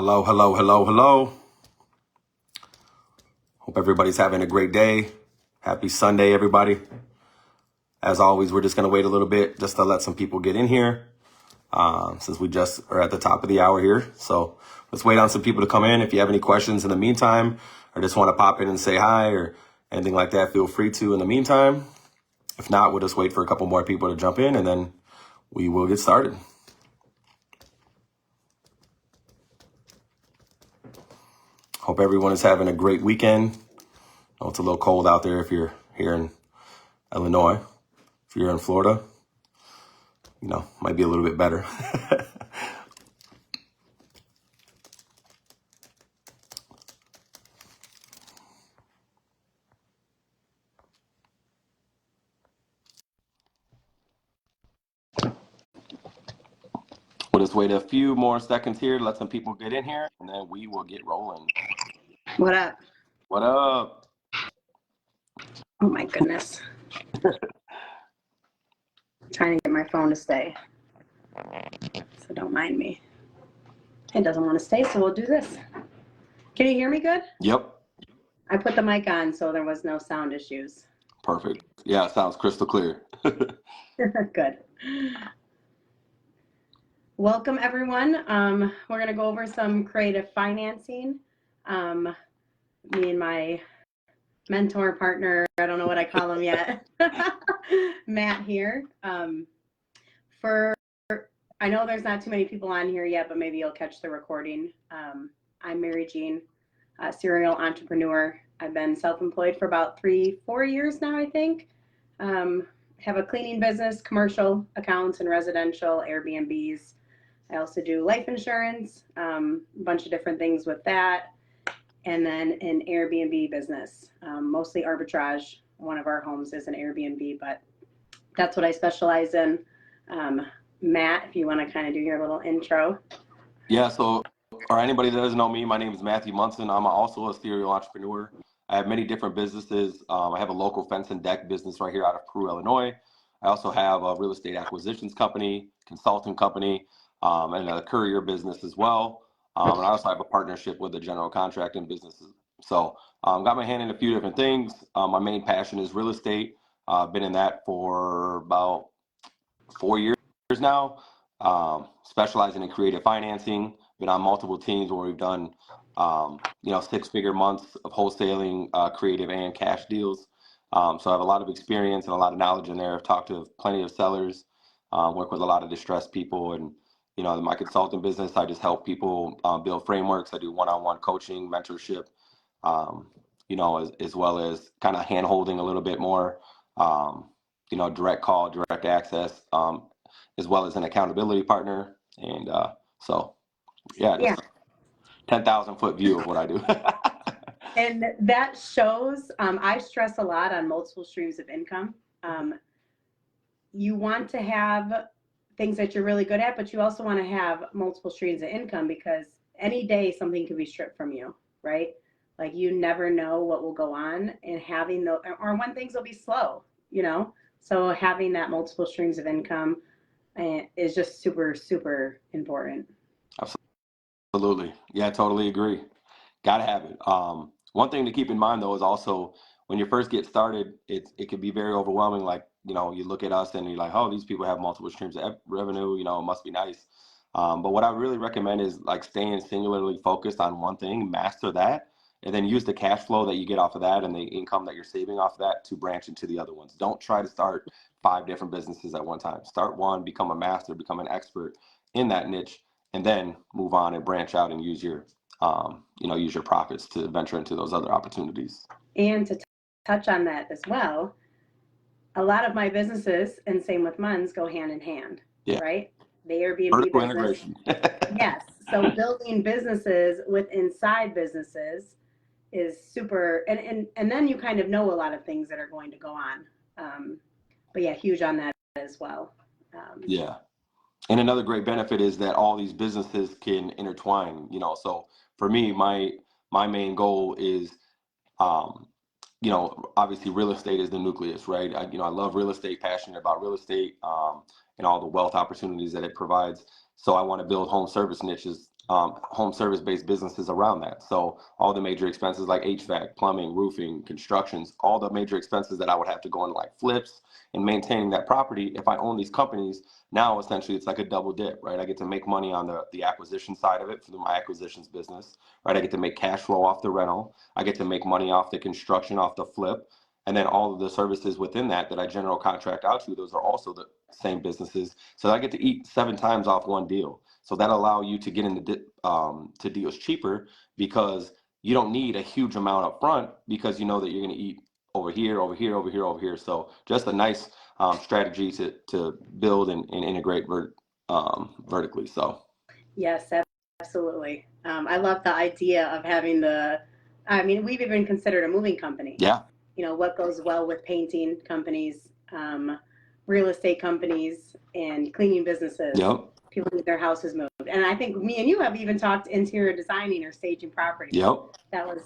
Hello, hello, hello, hello. Hope everybody's having a great day. Happy Sunday, everybody. As always, we're just going to wait a little bit just to let some people get in here since we just are at the top of the hour here. So let's wait on some people to come in. If you have any questions in the meantime or just want to pop in and say hi or anything like that, feel free to in the meantime. If not, we'll just wait for a couple more people to jump in and then we will get started. Hope everyone is having a great weekend. I know it's a little cold out there if you're here in Illinois. If you're in Florida, might be a little bit better. We'll just wait a few more seconds here to let some people get in here, and then we will get rolling. What up? What up? Oh my goodness. Trying to get my phone to stay. So don't mind me. It doesn't want to stay, so we'll do this. Can you hear me good? Yep. I put the mic on so there was no sound issues. Perfect. Yeah, it sounds crystal clear. Good. Welcome, everyone. We're going to go over some creative financing. Me and my mentor partner, I don't know what I call him yet, Matt here. I know there's not too many people on here yet, but maybe you'll catch the recording. I'm Mary Jean, a serial entrepreneur. I've been self-employed for about 3-4 years now, I think. Have a cleaning business, commercial accounts and residential Airbnbs. I also do life insurance, a bunch of different things with that. And then an Airbnb business, mostly arbitrage. One of our homes is an Airbnb, but that's what I specialize in. Matt, if you want to kind of do your little intro. Yeah, so for anybody that doesn't know me, my name is Matthew Munson. I'm also a serial entrepreneur. I have many different businesses. I have a local fence and deck business right here out of Peru, Illinois. I also have a real estate acquisitions company, consulting company, and a courier business as well. And I also have a partnership with a general contracting business. So got my hand in a few different things. My main passion is real estate. I've been in that for about 4 years now, specializing in creative financing. Been on multiple teams where we've done, 6-figure months of wholesaling, creative and cash deals. So I have a lot of experience and a lot of knowledge in there. I've talked to plenty of sellers, work with a lot of distressed people, and in my consulting business, I just help people build frameworks. I do one-on-one coaching, mentorship, as well as kind of hand-holding a little bit more, direct call, direct access, as well as an accountability partner. And just 10,000-foot view of what I do. And that shows, I stress a lot on multiple streams of income. You want to have things that you're really good at, but you also want to have multiple streams of income because any day something could be stripped from you, right? Like you never know what will go on, and or when things will be slow, So having that multiple streams of income is just super, super important. Absolutely. Yeah, I totally agree. Gotta have it. One thing to keep in mind though is also when you first get started, it can be very overwhelming. Like, you look at us and you're like, oh, these people have multiple streams of revenue, it must be nice. But what I really recommend is like staying singularly focused on one thing, master that, and then use the cash flow that you get off of that and the income that you're saving off of that to branch into the other ones. Don't try to start 5 different businesses at one time. Start one, become a master, become an expert in that niche, and then move on and branch out and use your use your profits to venture into those other opportunities. And to touch on that as well, a lot of my businesses, and same with Mun's, go hand in hand, right? The Airbnb vertical business. Integration. Yes. So building businesses inside businesses is super, and then you kind of know a lot of things that are going to go on. But yeah, huge on that as well. Yeah. And another great benefit is that all these businesses can intertwine, so for me, my main goal is, obviously real estate is the nucleus, right? I love real estate, passionate about real estate, and all the wealth opportunities that it provides. So I want to build home service niches home service-based businesses around that. So all the major expenses like HVAC, plumbing, roofing, constructions, all the major expenses that I would have to go into like flips and maintaining that property. If I own these companies, now essentially it's like a double dip, right? I get to make money on the acquisition side of it through my acquisitions business, right? I get to make cash flow off the rental. I get to make money off the construction, off the flip. And then all of the services within that I general contract out to, those are also the same businesses. So I get to eat 7 times off one deal. So that allow you to get into to deals cheaper because you don't need a huge amount up front because you know that you're going to eat over here, over here, over here, over here. So just a nice strategy to build and integrate vertically. So Yes, absolutely. I love the idea of having I mean, we've even considered a moving company. Yeah. You know, what goes well with painting companies, real estate companies, and cleaning businesses. Yep. People need their houses moved. And I think me and you have even talked interior designing or staging properties. Yep. That was,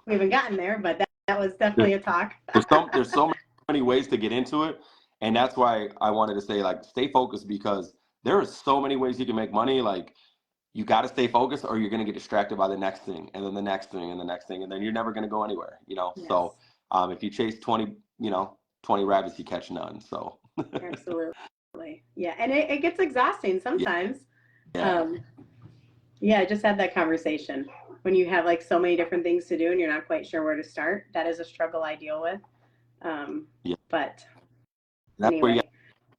we haven't gotten there, but that was definitely a talk. There's so many ways to get into it. And that's why I wanted to say, like, stay focused because there are so many ways you can make money. Like, you got to stay focused or you're going to get distracted by the next thing and then the next thing and the next thing. And then you're never going to go anywhere, you know? Yes. So if you chase 20 rabbits, you catch none. So Absolutely. Yeah. And it gets exhausting sometimes. Yeah. Yeah. I just had that conversation when you have like so many different things to do and you're not quite sure where to start. That is a struggle I deal with. But that's anyway. where you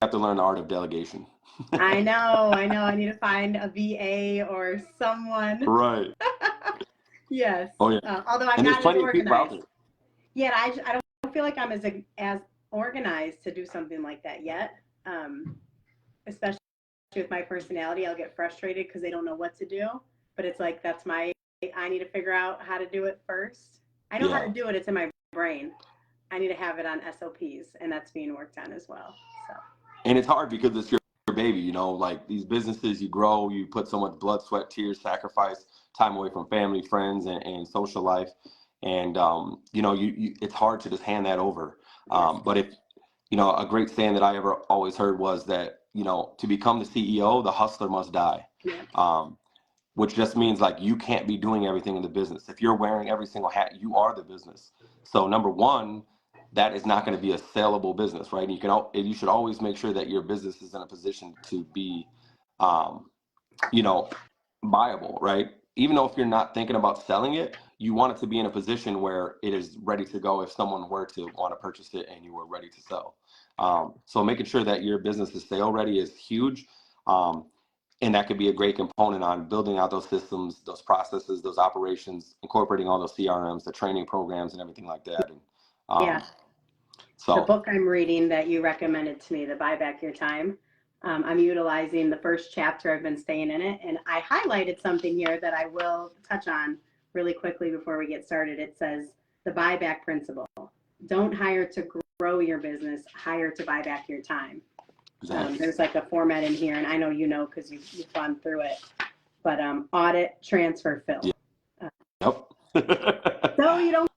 have to learn the art of delegation. I know. I need to find a VA or someone. Right. Yes. Oh yeah. Although I'm and not there's plenty as of people out there. Yeah, I don't feel like I'm as organized to do something like that yet. Especially with my personality, I'll get frustrated because they don't know what to do. But it's like I need to figure out how to do it first. I know how to do it. It's in my brain. I need to have it on SOPs, and that's being worked on as well. So. And it's hard because it's your baby, you know, like these businesses, you grow, you put so much blood, sweat, tears, sacrifice, time away from family, friends, and social life. And, you know, it's hard to just hand that over. But if, you know, a great saying that I ever always heard was that, you know, to become the CEO, the hustler must die. Which just means like you can't be doing everything in the business. If you're wearing every single hat, you are the business. So number one, that is not going to be a saleable business, right? You should always make sure that your business is in a position to be, you know, viable, right? Even though if you're not thinking about selling it, you want it to be in a position where it is ready to go if someone were to want to purchase it and you were ready to sell. So making sure that your business is sale ready is huge. And that could be a great component on building out those systems, those processes, those operations, incorporating all those CRMs, the training programs and everything like that. And, so the book I'm reading that you recommended to me, The Buy Back Your Time, I'm utilizing the first chapter. I've been staying in it, and I highlighted something here that I will touch on really quickly before we get started. It says the buyback principle. Don't hire to grow your business, hire to buy back your time. Exactly. There's like a format in here, and I know you know because you've gone through it, but audit, transfer, fill. Yep. So you don't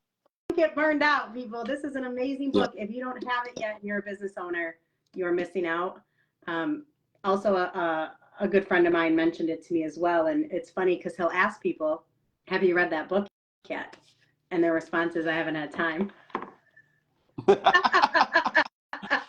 get burned out, people. This is an amazing book. If you don't have it yet and you're a business owner, you're missing out. Also, a good friend of mine mentioned it to me as well, and it's funny because he'll ask people, have you read that book yet? And their response is, I haven't had time.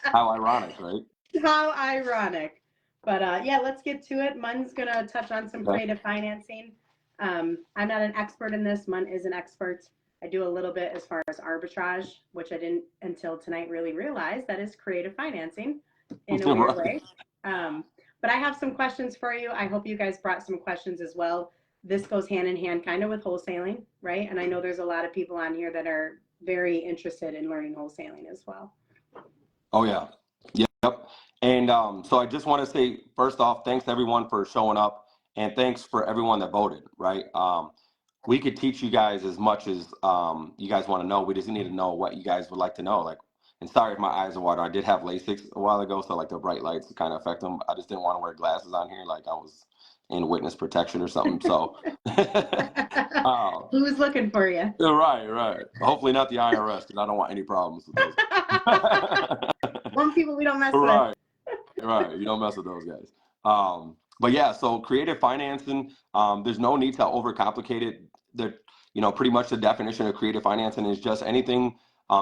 How ironic, right? How ironic. But yeah, let's get to it. Mun's going to touch on some creative financing. I'm not an expert in this. Mun is an expert. I do a little bit as far as arbitrage, which I didn't until tonight really realize that is creative financing in a weird way. But I have some questions for you. I hope you guys brought some questions as well. This goes hand in hand kind of with wholesaling, right? And I know there's a lot of people on here that are very interested in learning wholesaling as well. Oh, yeah. Yep. And so I just want to say, first off, thanks everyone for showing up and thanks for everyone that voted, right? We could teach you guys as much as you guys want to know. We just need to know what you guys would like to know. Like, and sorry if my eyes are water. I did have LASIK a while ago, so like the bright lights kind of affect them. I just didn't want to wear glasses on here, like I was in witness protection or something. So who was looking for you? Right. Hopefully not the IRS, because I don't want any problems with those. One people we don't mess with. Right. You don't mess with those guys. But yeah, so creative financing, there's no need to overcomplicate it. The, pretty much the definition of creative financing is just anything,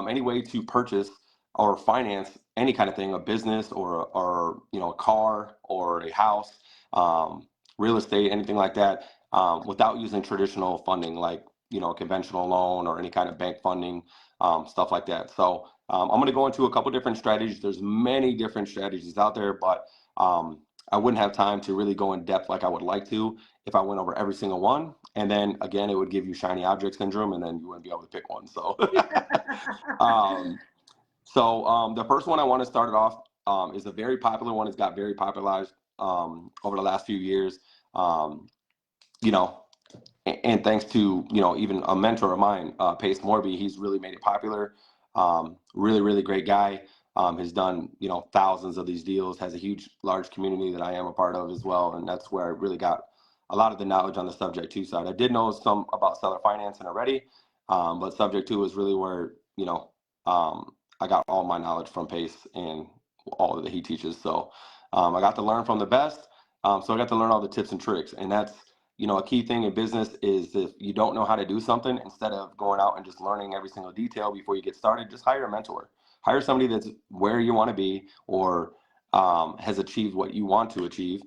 any way to purchase or finance any kind of thing, a business or a car or a house, real estate, anything like that, without using traditional funding like, a conventional loan or any kind of bank funding, stuff like that. So I'm going to go into a couple different strategies. There's many different strategies out there, but I wouldn't have time to really go in depth like I would like to if I went over every single one. And then again, it would give you shiny object syndrome, and then you wouldn't be able to pick one. So, the first one I want to start it off is a very popular one. It's got very popularized over the last few years. You know, and thanks to even a mentor of mine, Pace Morby, he's really made it popular. Really, really great guy. Has done thousands of these deals. Has a huge, large community that I am a part of as well, and that's where I really got a lot of the knowledge on the subject to side. I did know some about seller financing already, but subject to is really where I got all my knowledge from Pace and all that he teaches. So I got to learn from the best. So I got to learn all the tips and tricks, and that's a key thing in business is if you don't know how to do something, instead of going out and just learning every single detail before you get started, just hire a mentor. Hire somebody that's where you want to be or has achieved what you want to achieve,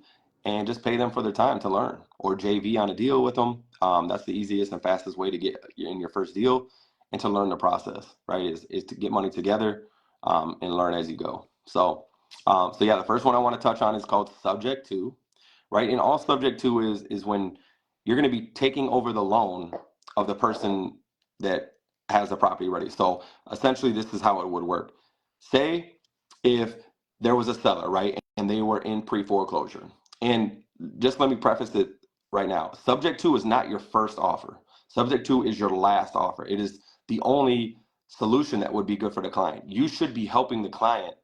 and just pay them for their time to learn, or JV on a deal with them. That's the easiest and fastest way to get in your first deal and to learn the process, right? Is to get money together and learn as you go. So yeah, the first one I want to touch on is called subject to, right? And all subject to is when you're going to be taking over the loan of the person that has the property ready. So essentially, this is how it would work. Say if there was a seller, right, and they were in pre-foreclosure. And just let me preface it right now. Subject to is not your first offer. Subject to is your last offer. It is the only solution that would be good for the client. You should be helping the client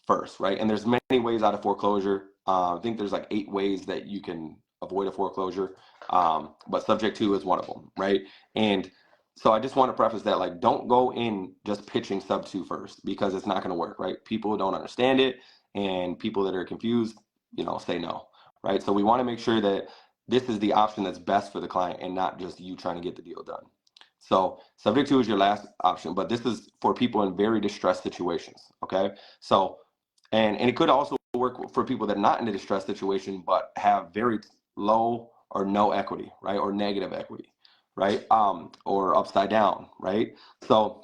first, right? And there's many ways out of foreclosure. I think there's like 8 ways that you can avoid a foreclosure, but subject to is one of them, right? And so I just want to preface that, like, don't go in just pitching sub to first, because it's not going to work, right? People don't understand it, and people that are confused, say no, right? So we want to make sure that this is the option that's best for the client and not just you trying to get the deal done. So subject to is your last option, but this is for people in very distressed situations, okay? So, and it could also work for people that are not in a distressed situation, but have very low or no equity, right? Or negative equity, right? Or upside down, right? So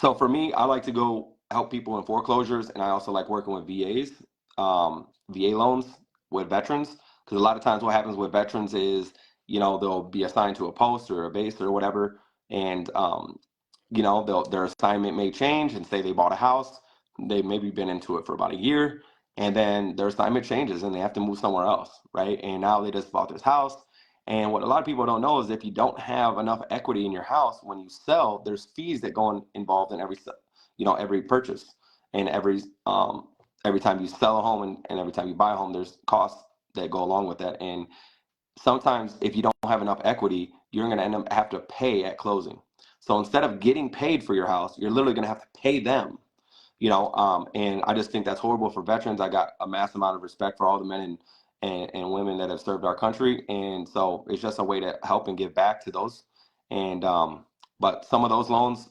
for me, I like to go help people in foreclosures, and I also like working with VAs, VA loans with veterans, because a lot of times what happens with veterans is, they'll be assigned to a post or a base or whatever, and their assignment may change, and say they bought a house, they maybe been into it for about a year, and then their assignment changes and they have to move somewhere else, right? And now they just bought this house. And what a lot of people don't know is if you don't have enough equity in your house, when you sell, there's fees that go involved in every purchase, and every time you sell a home and every time you buy a home, there's costs that go along with that. And sometimes if you don't have enough equity, you're going to have to pay at closing. So instead of getting paid for your house, you're literally going to have to pay them. And I just think that's horrible for veterans. I got a mass amount of respect for all the men and women that have served our country, and so it's just a way to help and give back to those. And but some of those loans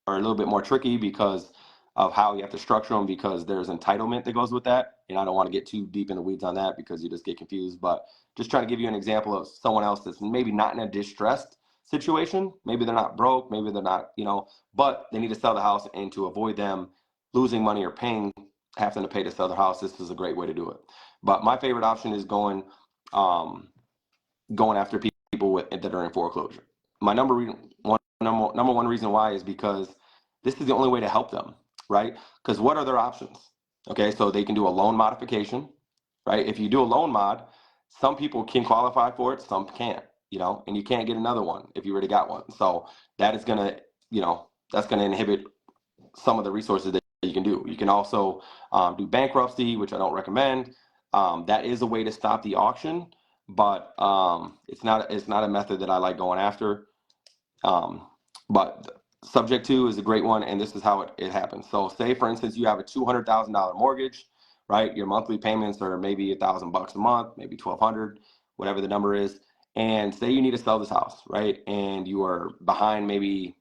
are a little bit more tricky because of how you have to structure them, because there's entitlement that goes with that, and I don't want to get too deep in the weeds on that because you just get confused. But just trying to give you an example of someone else that's maybe not in a distressed situation. Maybe they're not broke, maybe they're not, but they need to sell the house, and to avoid them losing money or having to pay to sell their house, this is a great way to do it. But my favorite option is going after people that are in foreclosure. My number one reason why is because this is the only way to help them, right? Because what are their options? Okay, so they can do a loan modification, right? If you do a loan mod, some people can qualify for it, some can't, and you can't get another one if you already got one. So that is gonna, that's gonna inhibit some of the resources that you can do. You can also do bankruptcy, which I don't recommend. That is a way to stop the auction, but it's not a method that I like going after. But subject to is a great one, and this is how it happens. So say, for instance, you have a $200,000 mortgage, right? Your monthly payments are maybe $1,000 a month, maybe 1,200, whatever the number is. And say you need to sell this house, right? And you are behind maybe,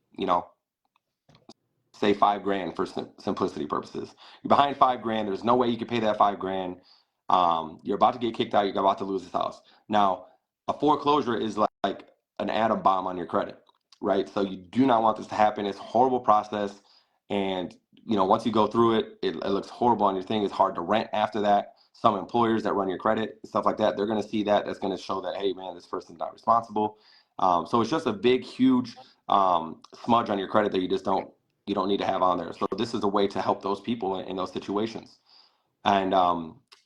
say $5,000 for simplicity purposes. You're behind $5,000. There's no way you can pay that $5,000. You're about to get kicked out. You're about to lose this house. Now, a foreclosure is like an atom bomb on your credit, right? So you do not want this to happen. It's a horrible process. And, once you go through it, it looks horrible on your thing. It's hard to rent after that. Some employers that run your credit, stuff like that, they're going to see that. That's going to show that, hey, man, this person's not responsible. So it's just a big, huge smudge on your credit that you don't need to have on there. So this is a way to help those people in those situations. And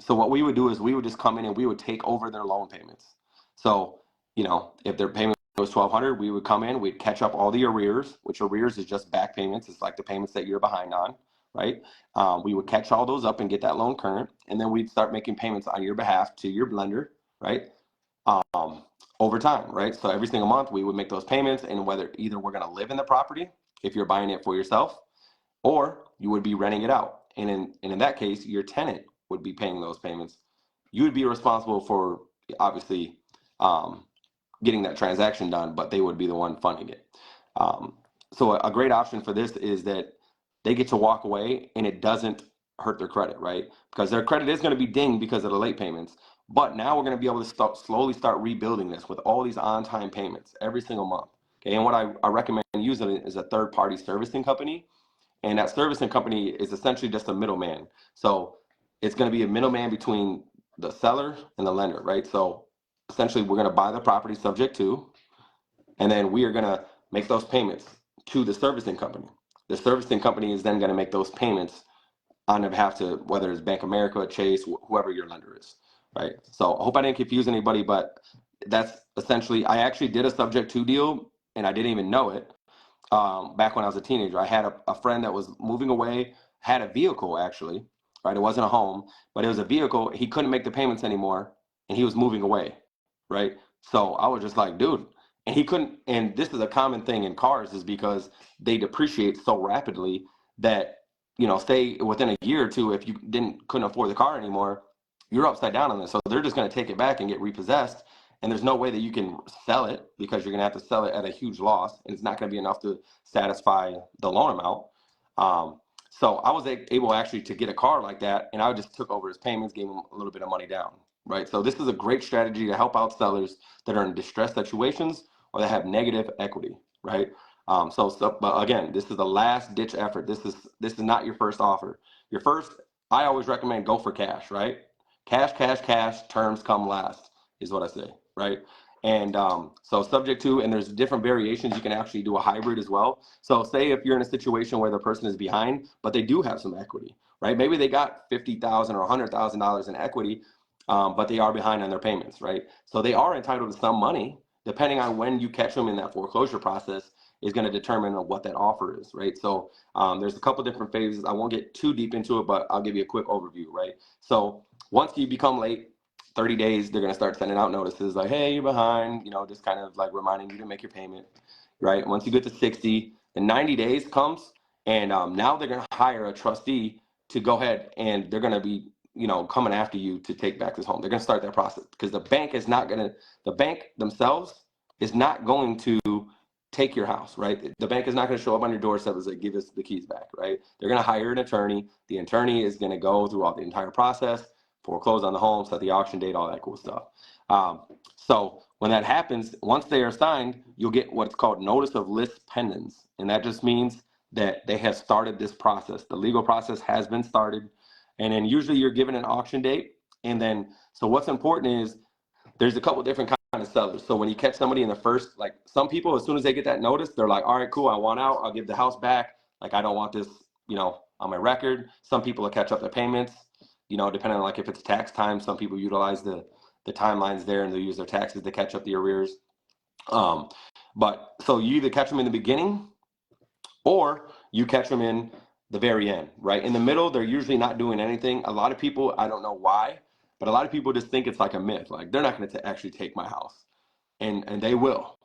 so what we would do is we would just come in and we would take over their loan payments. So, if their payment was $1,200, we would come in, we'd catch up all the arrears, which arrears is just back payments. It's like the payments that you're behind on, right? We would catch all those up and get that loan current. And then we'd start making payments on your behalf to your lender, right? Over time, right? So every single month we would make those payments, and whether either we're going to live in the property if you're buying it for yourself, or you would be renting it out. And in that case, your tenant would be paying those payments. You would be responsible for obviously getting that transaction done, but they would be the one funding it. So a great option for this is that they get to walk away and it doesn't hurt their credit, right? Because their credit is going to be dinged because of the late payments. But now we're going to be able to slowly start rebuilding this with all these on-time payments every single month. Okay, and what I recommend using is a third-party servicing company. And that servicing company is essentially just a middleman. So it's going to be a middleman between the seller and the lender, right? So essentially we're going to buy the property subject to, and then we are going to make those payments to the servicing company. The servicing company is then going to make those payments on behalf to whether it's Bank of America, Chase, whoever your lender is, right? So I hope I didn't confuse anybody, but that's essentially, I actually did a subject to deal and I didn't even know it. Back when I was a teenager, I had a friend that was moving away, had a vehicle actually, right? It wasn't a home, but it was a vehicle. He couldn't make the payments anymore and he was moving away, right? So I was just like, dude, and he couldn't, and this is a common thing in cars is because they depreciate so rapidly that, say within a year or two, if you couldn't afford the car anymore, you're upside down on this. So they're just going to take it back and get repossessed. And there's no way that you can sell it because you're going to have to sell it at a huge loss. And it's not going to be enough to satisfy the loan amount. So I was able actually to get a car like that. And I just took over his payments, gave him a little bit of money down, right? So this is a great strategy to help out sellers that are in distressed situations or that have negative equity, right? But again, this is the last ditch effort. This is not your first offer. I always recommend go for cash, right? Cash, terms come last is what I say, right? And so subject to, and there's different variations. You can actually do a hybrid as well. So say if you're in a situation where the person is behind, but they do have some equity, right? Maybe they got $50,000 or $100,000 in equity, but they are behind on their payments, right? So they are entitled to some money, depending on when you catch them in that foreclosure process is going to determine what that offer is, right? So there's a couple different phases. I won't get too deep into it, but I'll give you a quick overview, right? So once you become late, 30 days, they're going to start sending out notices like, hey, you're behind, just kind of like reminding you to make your payment, right? Once you get to 60, the 90 days comes, and now they're going to hire a trustee to go ahead, and they're going to be, coming after you to take back this home. They're going to start that process because the bank themselves is not going to take your house, right? The bank is not going to show up on your doorstep and say, give us the keys back, right? They're going to hire an attorney. The attorney is going to go throughout the entire process, foreclose on the home, set the auction date, all that cool stuff. So when that happens, once they are signed, you'll get what's called notice of lis pendens. And that just means that they have started this process. The legal process has been started. And then usually you're given an auction date. And then, so what's important is there's a couple different kind of sellers. So when you catch somebody in the first, like some people, as soon as they get that notice, they're like, all right, cool, I want out. I'll give the house back. Like, I don't want this, on my record. Some people will catch up their payments. Depending on like if it's tax time, some people utilize the timelines there and they'll use their taxes to catch up the arrears. But so you either catch them in the beginning or you catch them in the very end, right? In the middle, they're usually not doing anything. A lot of people, I don't know why, but a lot of people just think it's like a myth. Like they're not going to actually take my house, and they will.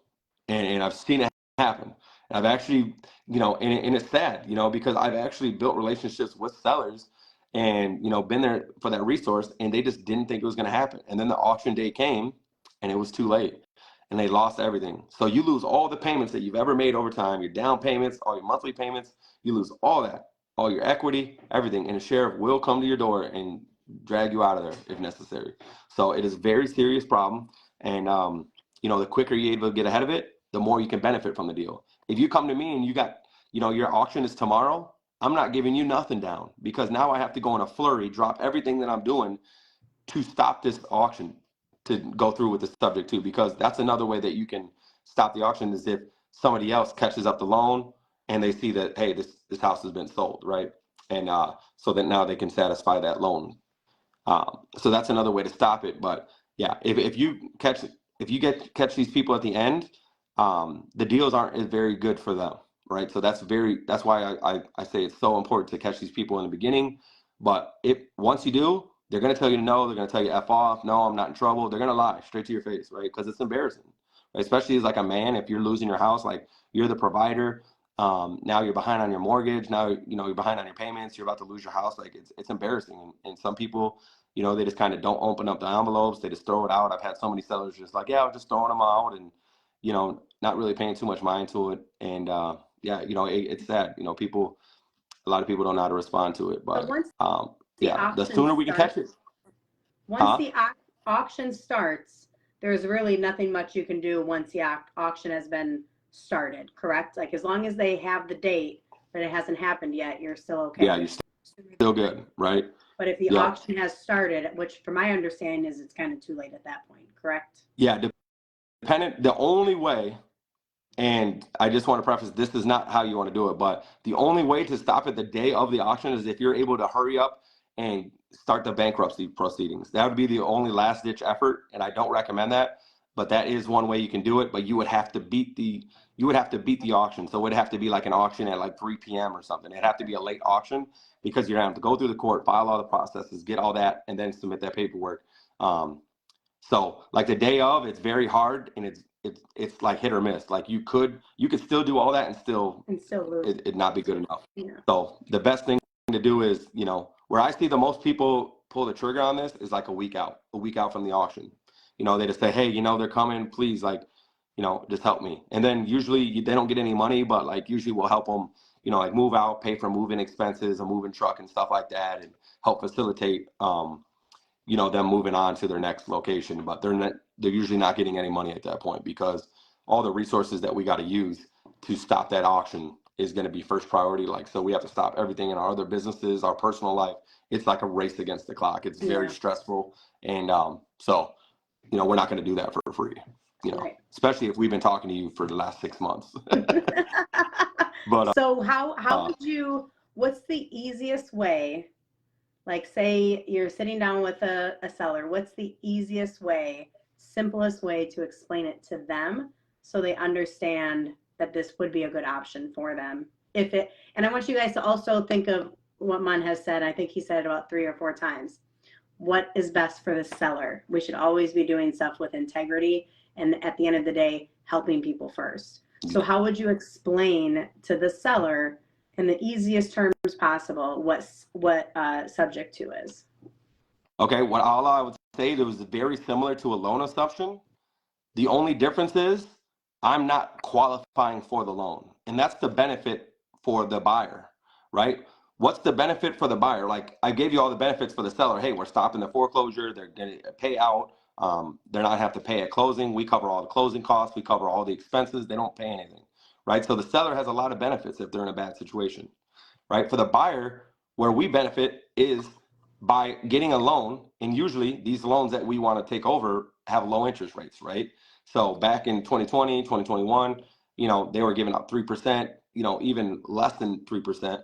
And I've seen it happen. And I've actually, and it's sad, because I've actually built relationships with sellers. and, you know, been there for that resource, and they just didn't think it was going to happen. And then the auction day came and it was too late and they lost everything. So you lose all the payments that you've ever made over time, your down payments, all your monthly payments, you lose all that, all your equity, everything. And the sheriff will come to your door and drag you out of there if necessary. So it is a very serious problem. And, you know, the quicker you're able to get ahead of it, the more you can benefit from the deal. If you come to me and you got, you know, your auction is tomorrow, I'm not giving you nothing down, because now I have to go in a flurry, drop everything that I'm doing to stop this auction to go through with the subject to, because that's another way that you can stop the auction, is if somebody else catches up the loan and they see that, hey, this house has been sold, right? And so that now they can satisfy that loan. So that's another way to stop it. But yeah, if you catch these people at the end, the deals aren't very good for them, right? So that's why I say it's so important to catch these people in the beginning. But if once you do, they're going to tell you no, they're going to tell you F off, no, I'm not in trouble. They're going to lie straight to your face, right? Because it's embarrassing, right? Especially as like a man, if you're losing your house, like you're the provider, now you're behind on your mortgage, now, you know, you're behind on your payments, you're about to lose your house. Like it's embarrassing. And some people, you know, they just kind of don't open up the envelopes, they just throw it out. I've had so many sellers just like, yeah, I'm just throwing them out, and, you know, not really paying too much mind to it. And yeah, you know, it's sad. You know, a lot of people don't know how to respond to it. But yeah, the sooner we can catch it. Once the auction starts, there's really nothing much you can do once the auction has been started, correct? Like as long as they have the date, but it hasn't happened yet, you're still okay. Yeah, you're still good, right? But if the auction has started, which from my understanding is it's kind of too late at that point, correct? Yeah, the only way, and I just want to preface, this is not how you want to do it, but the only way to stop it the day of the auction is if you're able to hurry up and start the bankruptcy proceedings. That would be the only last ditch effort, and I don't recommend that, but that is one way you can do it. But you would have to beat the auction. So it would have to be like an auction at like 3 p.m. or something. It'd have to be a late auction, because you're gonna have to go through the court, file all the processes, get all that, and then submit that paperwork. So like the day of, it's very hard, and it's like hit or miss. Like you could still do all that and still lose. It not be good enough. Yeah. So the best thing to do is, you know, where I see the most people pull the trigger on this is like a week out from the auction. You know, they just say, hey, you know, they're coming, please, like, you know, just help me. And then usually they don't get any money, but like usually we'll help them, you know, like move out, pay for moving expenses, a moving truck and stuff like that, and help facilitate, you know, them moving on to their next location. But they're usually not getting any money at that point, because all the resources that we got to use to stop that auction is going to be first priority. Like, so we have to stop everything in our other businesses, our personal life. It's like a race against the clock. It's very stressful. And so, you know, we're not going to do that for free, you know, especially if we've been talking to you for the last 6 months. But so how would you, what's the easiest way? Like say you're sitting down with a seller, what's the easiest way, simplest way to explain it to them so they understand that this would be a good option for them? And I want you guys to also think of what Mun has said. I think he said it about 3 or 4 times. What is best for the seller? We should always be doing stuff with integrity, and at the end of the day, helping people first. So how would you explain to the seller in the easiest terms possible what subject to is? Okay, all I would say, it was very similar to a loan assumption. The only difference is I'm not qualifying for the loan, and that's the benefit for the buyer, right? What's the benefit for the buyer? Like I gave you all the benefits for the seller. Hey, we're stopping the foreclosure. They're going to pay out. They're not have to pay at closing. We cover all the closing costs. We cover all the expenses. They don't pay anything, right? So the seller has a lot of benefits if they're in a bad situation, right? For the buyer, where we benefit is by getting a loan. And usually these loans that we want to take over have low interest rates, right? So back in 2020, 2021, you know, they were giving out 3%, you know, even less than 3%.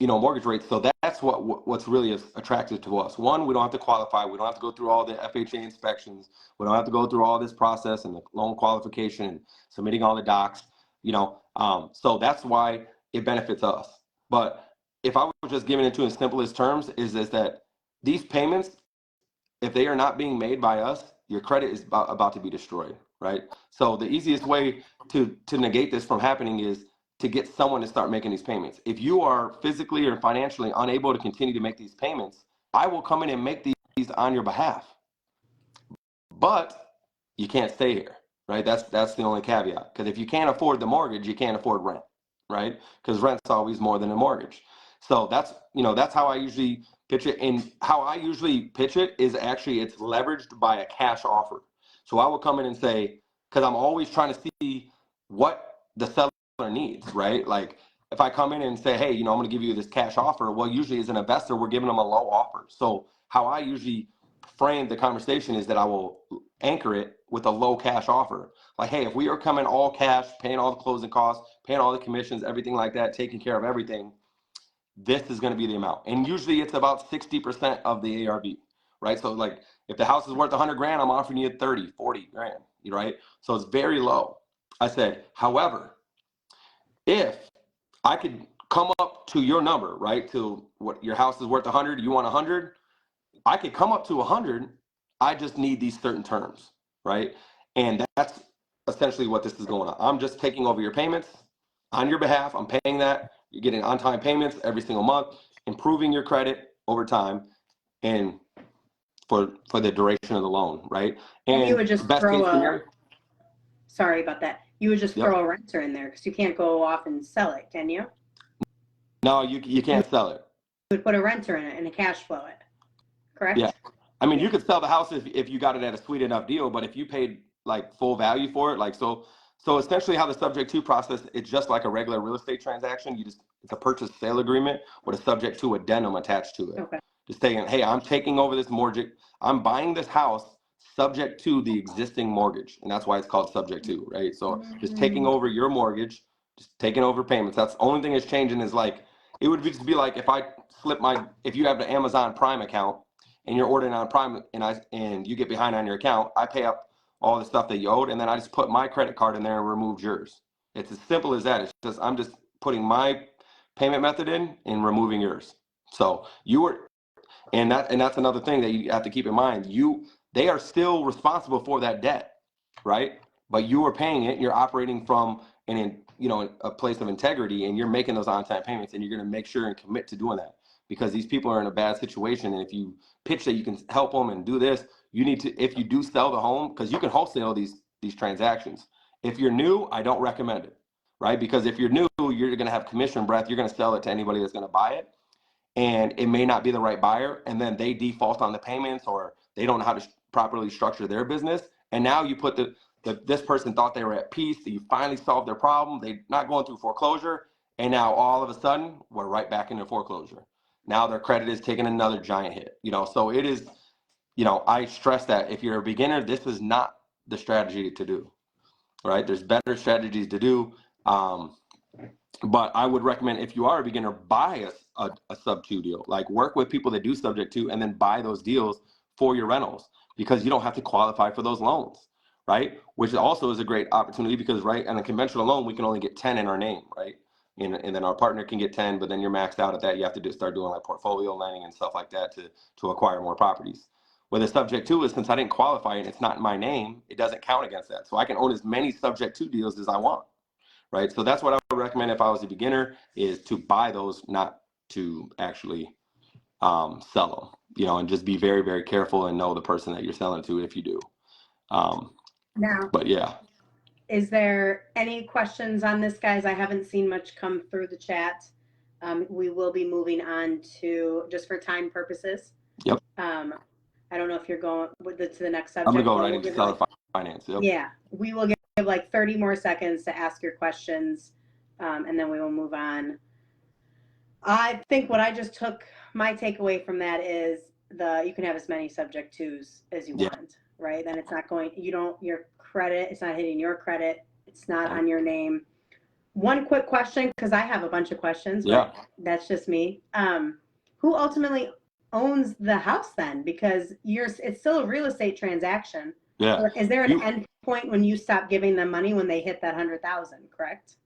You know, mortgage rates. So that's what's really attractive to us. One, we don't have to qualify. We don't have to go through all the FHA inspections. We don't have to go through all this process and the loan qualification and submitting all the docs, you know. So that's why it benefits us. But if I was just giving it to in simplest terms, is that these payments, if they are not being made by us, your credit is about to be destroyed, right? So the easiest way to negate this from happening is to get someone to start making these payments. If you are physically or financially unable to continue to make these payments, I will come in and make these on your behalf. But you can't stay here, right? That's the only caveat. Because if you can't afford the mortgage, you can't afford rent, right? Because rent's always more than a mortgage. So that's how I usually pitch it. And how I usually pitch it is actually it's leveraged by a cash offer. So I will come in and say, because I'm always trying to see what the seller needs, right? Like if I come in and say, hey, I'm going to give you this cash offer, well, usually as an investor, we're giving them a low offer. So how I usually frame the conversation is that I will anchor it with a low cash offer. Like, hey, if we are coming all cash, paying all the closing costs, paying all the commissions, everything like that, taking care of everything, this is going to be the amount. And usually it's about 60% of the ARV, right? So like if the house is worth 100 grand, I'm offering you 30, 40 grand, right? So it's very low. I said, however, if I could come up to your number, right? To what your house is worth 100, you want 100, I could come up to 100. I just need these certain terms, right? And that's essentially what this is going on. I'm just taking over your payments on your behalf. I'm paying that. You're getting on-time payments every single month, improving your credit over time, and for the duration of the loan, right? And you would just best throw case scenario. Sorry about that. You would just Yep. throw a renter in there because you can't go off and sell it, can you? No, you can't sell it. You would put a renter in it and a cash flow it, correct? Yeah. I mean, you could sell the house if you got it at a sweet enough deal, but if you paid like full value for it, like so essentially how the subject to process, it's just like a regular real estate transaction. It's a purchase sale agreement with a subject to addendum attached to it. Okay. Just saying, hey, I'm taking over this mortgage. I'm buying this house subject to the existing mortgage. And that's why it's called subject to, right? So just taking over your mortgage, just taking over payments. That's the only thing that's changing is like, it would just be like if you have the Amazon Prime account and you're ordering on Prime and you get behind on your account, I pay up all the stuff that you owed, and then I just put my credit card in there and remove yours. It's as simple as that. It's just I'm just putting my payment method in and removing yours. So that's another thing that you have to keep in mind. They are still responsible for that debt, right? But you are paying it. You're operating from a place of integrity, and you're making those on-time payments, and you're going to make sure and commit to doing that because these people are in a bad situation. And if you pitch that you can help them and do this, you need to. If you do sell the home, because you can wholesale these transactions. If you're new, I don't recommend it, right? Because if you're new, you're going to have commission breath. You're going to sell it to anybody that's going to buy it. And it may not be the right buyer, and then they default on the payments, or they don't know how to properly structure their business. And now you put this person thought they were at peace, so you finally solved their problem. They're not going through foreclosure, and now all of a sudden we're right back into foreclosure. Now their credit is taking another giant hit. So it is. I stress that if you're a beginner, this is not the strategy to do. Right? There's better strategies to do. But I would recommend if you are a beginner, buy a sub to deal. Like work with people that do subject to, and then buy those deals for your rentals because you don't have to qualify for those loans, right? Which also is a great opportunity because right on a conventional loan we can only get 10 in our name, right? And then our partner can get 10, but then you're maxed out at that. You have to start doing like portfolio lending and stuff like that to acquire more properties. With a subject to is since I didn't qualify and it's not in my name, it doesn't count against that. So I can own as many subject to deals as I want. Right. So that's what I would recommend if I was a beginner is to buy those, not to actually sell them, and just be very, very careful and know the person that you're selling to if you do. But yeah. Is there any questions on this, guys? I haven't seen much come through the chat. We will be moving on to, just for time purposes. Yep. I don't know if you're going to the next subject. I'm going to go right into seller finance. Yep. Yeah. We will give like 30 more seconds to ask your questions, and then we will move on. I think what I just took, my takeaway from that is you can have as many subject twos as you want, right? Then it's not your credit, it's not hitting your credit, it's not on your name. One quick question, because I have a bunch of questions, but that's just me. Who ultimately owns the house then? Because it's still a real estate transaction. Yeah. Is there an end point when you stop giving them money when they hit that 100,000, correct?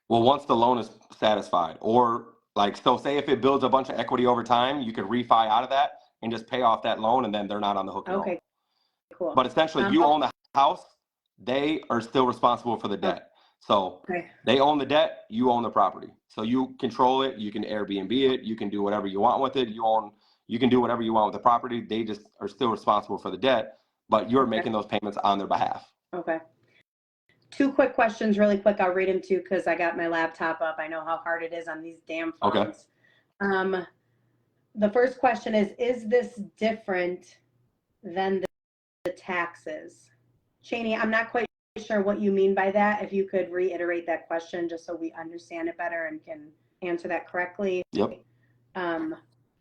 Well, once the loan is satisfied, or say if it builds a bunch of equity over time, you could refi out of that and just pay off that loan, and then they're not on the hook at all. Okay, cool. But essentially, you own the house; they are still responsible for the debt. So Okay. they own the debt, you own the property. So you control it, you can Airbnb it, you can do whatever you want with it. You can do whatever you want with the property. They just are still responsible for the debt, but you're making those payments on their behalf. Okay. 2 quick questions really quick. I'll read them too because I got my laptop up. I know how hard it is on these damn phones. Okay. The first question is this different than the taxes? Cheney, I'm not quite sure what you mean by that. If you could reiterate that question just so we understand it better and can answer that correctly. Yep.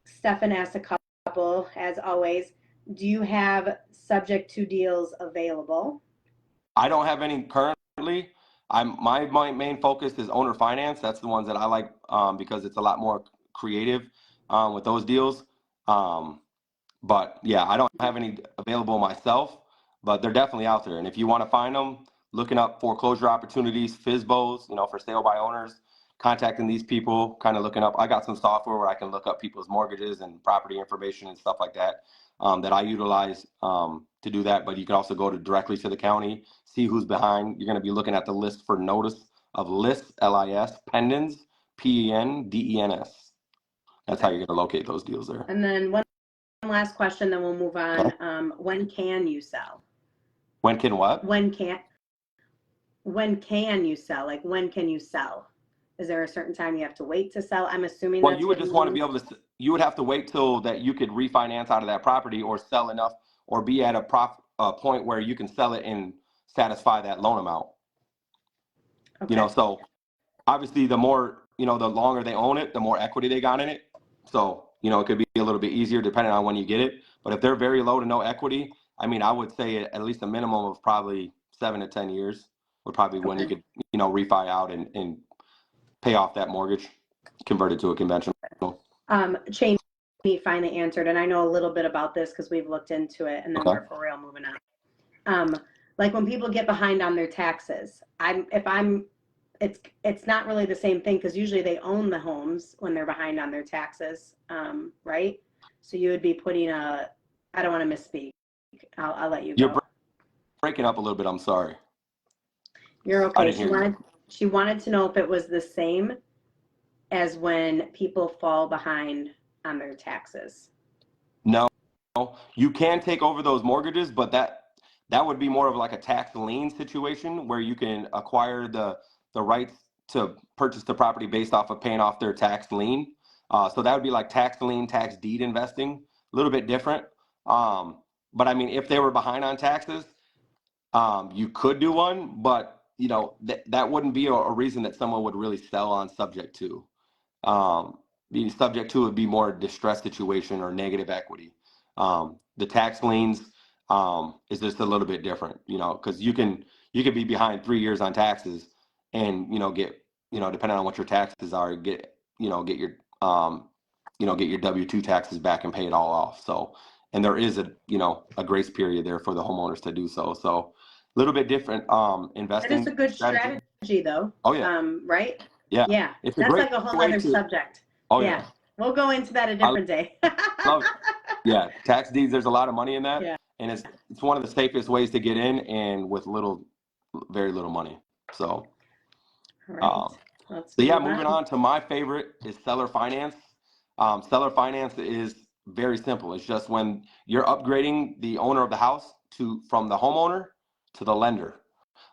Stefan asked a couple, as always. Do you have subject to deals available? I don't have any currently. My main focus is owner finance. That's the ones that I like because it's a lot more creative with those deals. But yeah, I don't have any available myself, but they're definitely out there. And if you want to find them, looking up foreclosure opportunities, FSBOs, for sale by owners, contacting these people, kind of looking up. I got some software where I can look up people's mortgages and property information and stuff like that that I utilize to do that. But you can also go directly to the county, see who's behind. You're going to be looking at the list for notice of lists, LIS, pendens, PENDENS. That's how you're going to locate those deals there. And then one last question, then we'll move on. Okay. When can you sell? When can what? When can you sell? Like, when can you sell? Is there a certain time you have to wait to sell? I'm assuming. Well, you would just want to be able to. You would have to wait till that you could refinance out of that property or sell enough, or be at a point where you can sell it and satisfy that loan amount. Okay. So obviously the more, the longer they own it, the more equity they got in it. So, it could be a little bit easier depending on when you get it. But if they're very low to no equity, I would say at least a minimum of probably 7 to 10 years would probably when you could, refi out and pay off that mortgage, convert it to a conventional. Cheney finally answered, and I know a little bit about this because we've looked into it, and then we're for real moving on. Like when people get behind on their taxes, it's not really the same thing because usually they own the homes when they're behind on their taxes, right? So you would be putting I don't want to misspeak. I'll let you go. You're breaking up a little bit. I'm sorry. You're okay. She wanted to know if it was the same as when people fall behind on their taxes. No, you can take over those mortgages, but that would be more of like a tax lien situation where you can acquire the rights to purchase the property based off of paying off their tax lien. So that would be like tax lien, tax deed investing, a little bit different. But if they were behind on taxes, you could do one, but that wouldn't be a reason that someone would really sell on subject to. Being subject to would be more a distress situation or negative equity. The tax liens is just a little bit different, because you can be behind 3 years on taxes and get depending on what your taxes are, get your get your W-2 taxes back and pay it all off. So, and there is a grace period there for the homeowners to do so. So a little bit different investing. That is a good strategy though. Oh yeah. Right? Yeah. Yeah. It's That's like a whole other subject. Oh yeah. We'll go into that a different day. Yeah. Tax deeds, there's a lot of money in that. Yeah. And it's one of the safest ways to get in and with very little money. So, all right. Moving on to my favorite is seller finance. Seller finance is very simple. It's just when you're upgrading the owner of the house from the homeowner to the lender.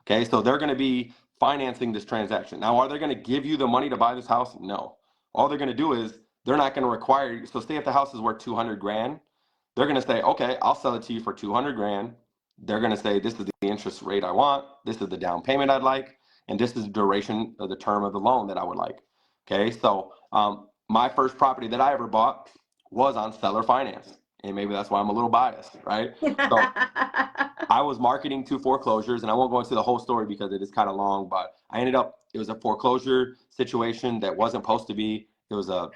Okay, so they're going to be financing this transaction. Now, are they going to give you the money to buy this house? No. All they're going to do is they're not going to require you. So say if the house is worth 200 grand, they're going to say, okay, I'll sell it to you for 200 grand. They're going to say, this is the interest rate I want. This is the down payment I'd like. And this is the duration of the term of the loan that I would like. Okay, so my first property that I ever bought was on seller finance. And maybe that's why I'm a little biased, right? So I was marketing 2 foreclosures, and I won't go into the whole story because it is kind of long, but it was a foreclosure situation that wasn't supposed to be. It was a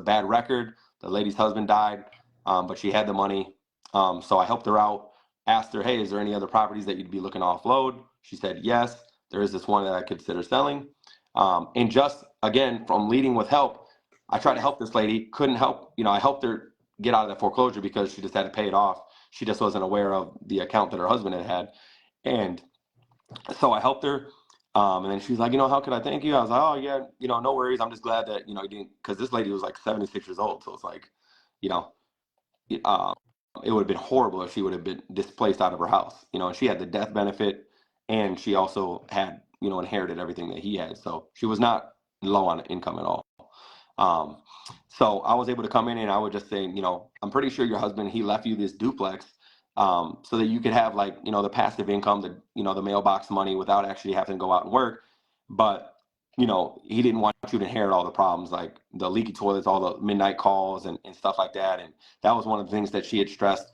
bad record. The lady's husband died, but she had the money. So I helped her out, asked her, hey, is there any other properties that you'd be looking to offload? She said, yes, there is this one that I consider selling. And just, again, from leading with help, I tried to help this lady, couldn't help, I helped her get out of that foreclosure because she just had to pay it off. She just wasn't aware of the account that her husband had. And so I helped her. And then she's like, how could I thank you? I was like, oh yeah, no worries. I'm just glad that, you didn't, because this lady was like 76 years old. So it's like, you know, uh, it would have been horrible if she would have been displaced out of her house, and she had the death benefit, and she also had, inherited everything that he had. So she was not low on income at all. Um, so I was able to come in and I would just say, I'm pretty sure your husband, he left you this duplex, so that you could have like, the passive income, the mailbox money without actually having to go out and work. But, he didn't want you to inherit all the problems, like the leaky toilets, all the midnight calls and stuff like that. And that was one of the things that she had stressed,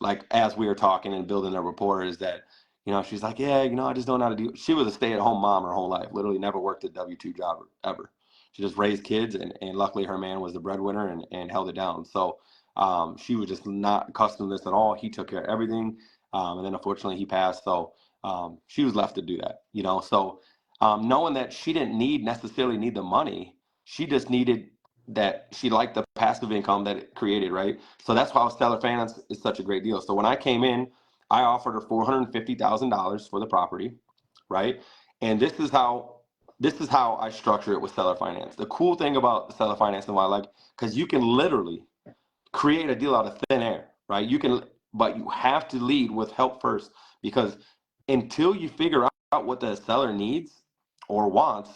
like as we were talking and building a rapport, is that, she's like, yeah, I just don't know how to do. She was a stay-at-home mom her whole life, literally never worked a W-2 job ever. She just raised kids, and luckily her man was the breadwinner and held it down. So she was just not accustomed to this at all. He took care of everything, and then unfortunately he passed. So she was left to do that, So knowing that she didn't necessarily need the money, she just needed that. She liked the passive income that it created, right? So that's why seller finance is such a great deal. So when I came in, I offered her $450,000 for the property, right? And this is how I structure it with seller finance. The cool thing about the seller finance and why I like, because you can literally create a deal out of thin air, right? But you have to lead with help first, because until you figure out what the seller needs or wants,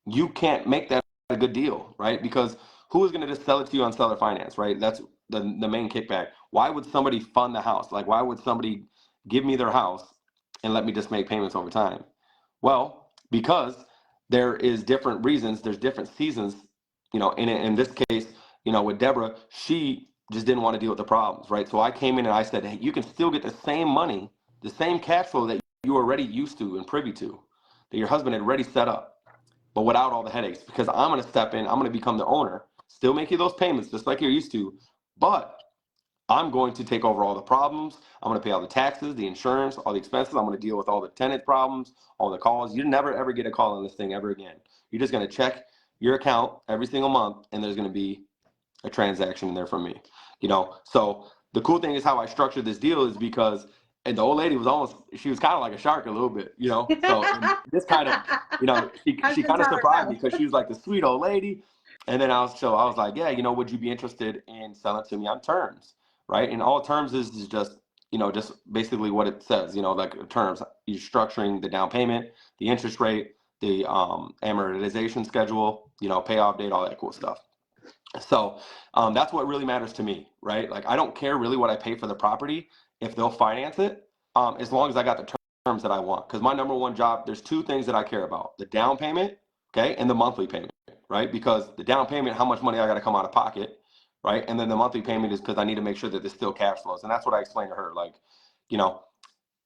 you can't make that a good deal, right? Because who is going to just sell it to you on seller finance, right? That's the main kickback. Why would somebody fund the house? Like, why would somebody give me their house and let me just make payments over time? Well, because there is different reasons, there's different seasons, in this case, with Deborah, she just didn't want to deal with the problems, right? So I came in and I said, hey, you can still get the same money, the same cash flow that you were already used to and privy to, that your husband had already set up, but without all the headaches, because I'm going to step in, I'm going to become the owner, still make you those payments just like you're used to, but I'm going to take over all the problems. I'm going to pay all the taxes, the insurance, all the expenses. I'm going to deal with all the tenant problems, all the calls. You never ever get a call on this thing ever again. You're just going to check your account every single month, and there's going to be a transaction in there from me. So the cool thing is how I structured this deal is because, and the old lady she was kind of like a shark a little bit, So this kind of, she kind of surprised me because she was like the sweet old lady. And then I was like, yeah, would you be interested in selling to me on terms? Right. And all terms is just, just basically what it says, like terms, you're structuring the down payment, the interest rate, the amortization schedule, payoff date, all that cool stuff. So that's what really matters to me, right? Like, I don't care really what I pay for the property if they'll finance it, as long as I got the terms that I want. Because my number one job, there's two things that I care about: the down payment, okay, and the monthly payment, right? Because the down payment, how much money I got to come out of pocket, right? And then the monthly payment is because I need to make sure that there's still cash flows. And that's what I explained to her. Like,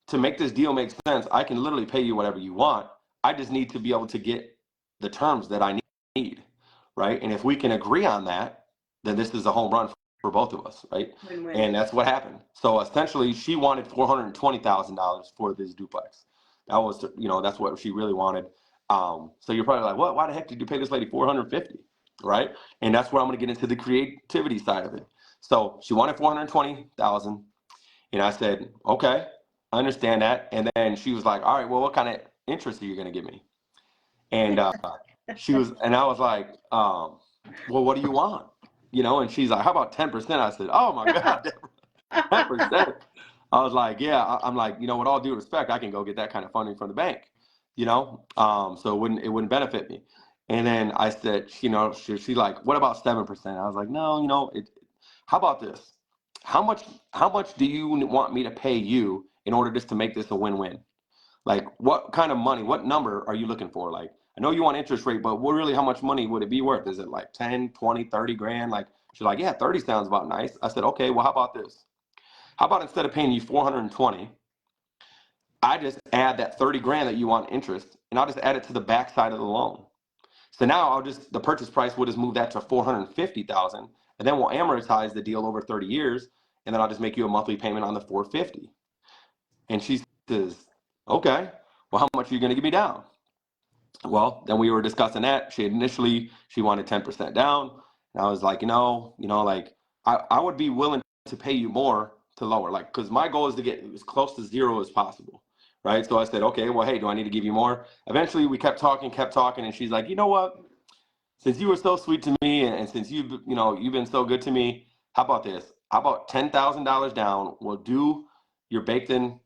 to make this deal make sense, I can literally pay you whatever you want. I just need to be able to get the terms that I need, right? And if we can agree on that, then this is a home run for both of us, right? Win-win. And that's what happened. So essentially, she wanted $420,000 for this duplex. That was, that's what she really wanted. So you're probably like, what? Why the heck did you pay this lady $450,000, right? And that's where I'm going to get into the creativity side of it. So she wanted $420,000, and I said, okay, I understand that. And then she was like, all right, well, what kind of interest are you going to give me? And I was like, well, what do you want? And she's like, how about 10%? I said, oh my God, 10%. I was like, yeah, I'm like, with all due respect, I can go get that kind of funding from the bank, so it wouldn't benefit me. And then I said, she's like, what about 7%? I was like, no, how about this? How much do you want me to pay you in order just to make this a win-win? Like, what kind of money, what number are you looking for? Like, I know you want interest rate, but really, how much money would it be worth? Is it like 10, 20, 30 grand? Like, she's like, yeah, 30 sounds about nice. I said, okay, well, how about this? How about instead of paying you 420, I just add that 30 grand that you want interest, and I'll just add it to the back side of the loan. So now the purchase price will just move that to 450,000, and then we'll amortize the deal over 30 years, and then I'll just make you a monthly payment on the 450. And she says, okay, well, how much are you going to give me down? Well, then we were discussing that. She wanted 10% down. And I was like, like I would be willing to pay you more to lower, like, because my goal is to get as close to zero as possible, right? So I said, okay, well, hey, do I need to give you more? Eventually we kept talking, and she's like, you know what? Since you were so sweet to me, and since you've been so good to me, how about this? How about $10,000 down? We'll do your baked in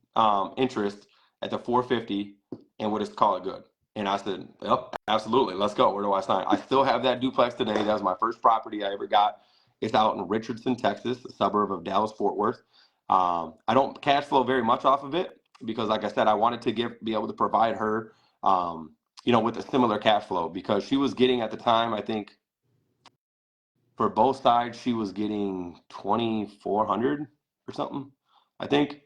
interest at the 450, and we'll just call it good. And I said, yep, absolutely. Let's go. Where do I sign? I still have that duplex today. That was my first property I ever got. It's out in Richardson, Texas, a suburb of Dallas, Fort Worth. I don't cash flow very much off of it because, like I said, I wanted to be able to provide her, with a similar cash flow, because she was getting at the time, I think, for both sides, she was getting 2,400 or something, I think.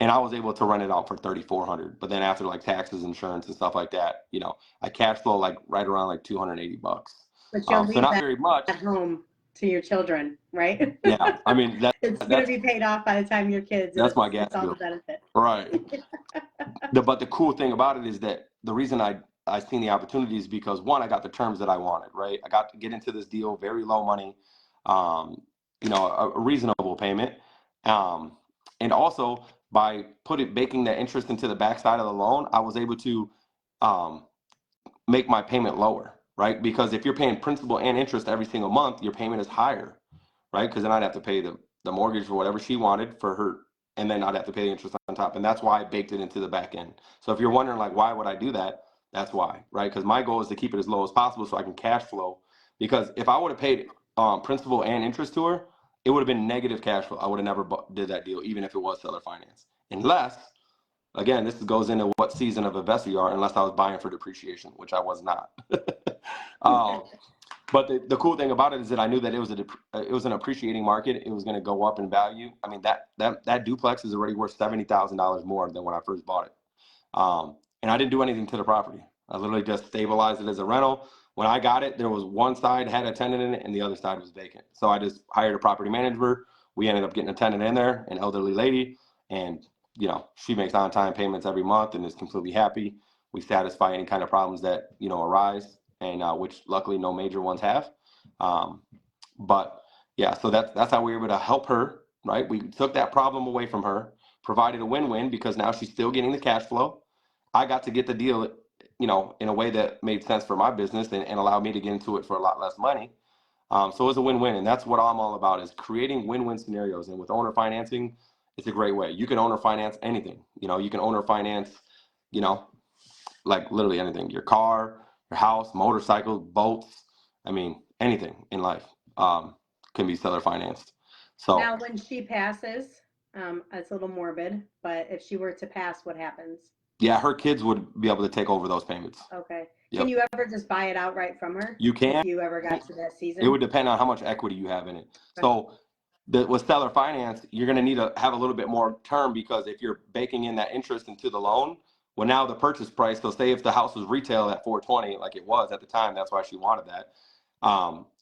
And I was able to rent it out for 3,400. But then after like taxes, insurance, and stuff like that, I cash flow like right around like $280. But you'll So leave not that very much. at home to your children, right? Yeah, I mean it's going to be paid off by the time your kids. That's my gas it's all bill. the benefit. Right. But the cool thing about it is that the reason I seen the opportunities because, one, I got the terms that I wanted, right? I got to get into this deal, very low money, a reasonable payment. And also by baking that interest into the backside of the loan, I was able to make my payment lower, right? Because if you're paying principal and interest every single month, your payment is higher, right? Because then I'd have to pay the mortgage for whatever she wanted for her, and then I'd have to pay the interest on top. And that's why I baked it into the back end. So if you're wondering, like, why would I do that? That's why, right? Because my goal is to keep it as low as possible so I can cash flow. Because if I would have paid principal and interest to her, it would have been negative cash flow. I would have never did that deal, even if it was seller finance. Unless, again, this goes into what season of investor you are, unless I was buying for depreciation, which I was not. But the cool thing about it is that I knew that it was an appreciating market. It was going to go up in value. I mean, that duplex is already worth $70,000 more than when I first bought it. And I didn't do anything to the property. I literally just stabilized it as a rental. When I got it, there was one side had a tenant in it and the other side was vacant. So I just hired a property manager. We ended up getting a tenant in there, an elderly lady, and she makes on-time payments every month and is completely happy. We satisfy any kind of problems that arise, and which luckily no major ones have. But yeah, so that's how we were able to help her, right? We took that problem away from her, provided a win-win, because now she's still getting the cash flow. I got to get the deal, in a way that made sense for my business and allowed me to get into it for a lot less money. So it was a win-win, and that's what I'm all about, is creating win-win scenarios. And with owner financing, it's a great way. You can owner finance anything. You can owner finance, like literally anything. Your car, your house, motorcycles, boats. I mean, anything in life can be seller financed. So now, when she passes, it's a little morbid, but if she were to pass, what happens? Yeah, her kids would be able to take over those payments. Okay. Yep. Can you ever just buy it outright from her? You can. If you ever got to that season? It would depend on how much equity you have in it. Okay. So with seller finance, you're going to need to have a little bit more term, because if you're baking in that interest into the loan, well, now the purchase price, so say if the house was retail at 420, like it was at the time, that's why she wanted that.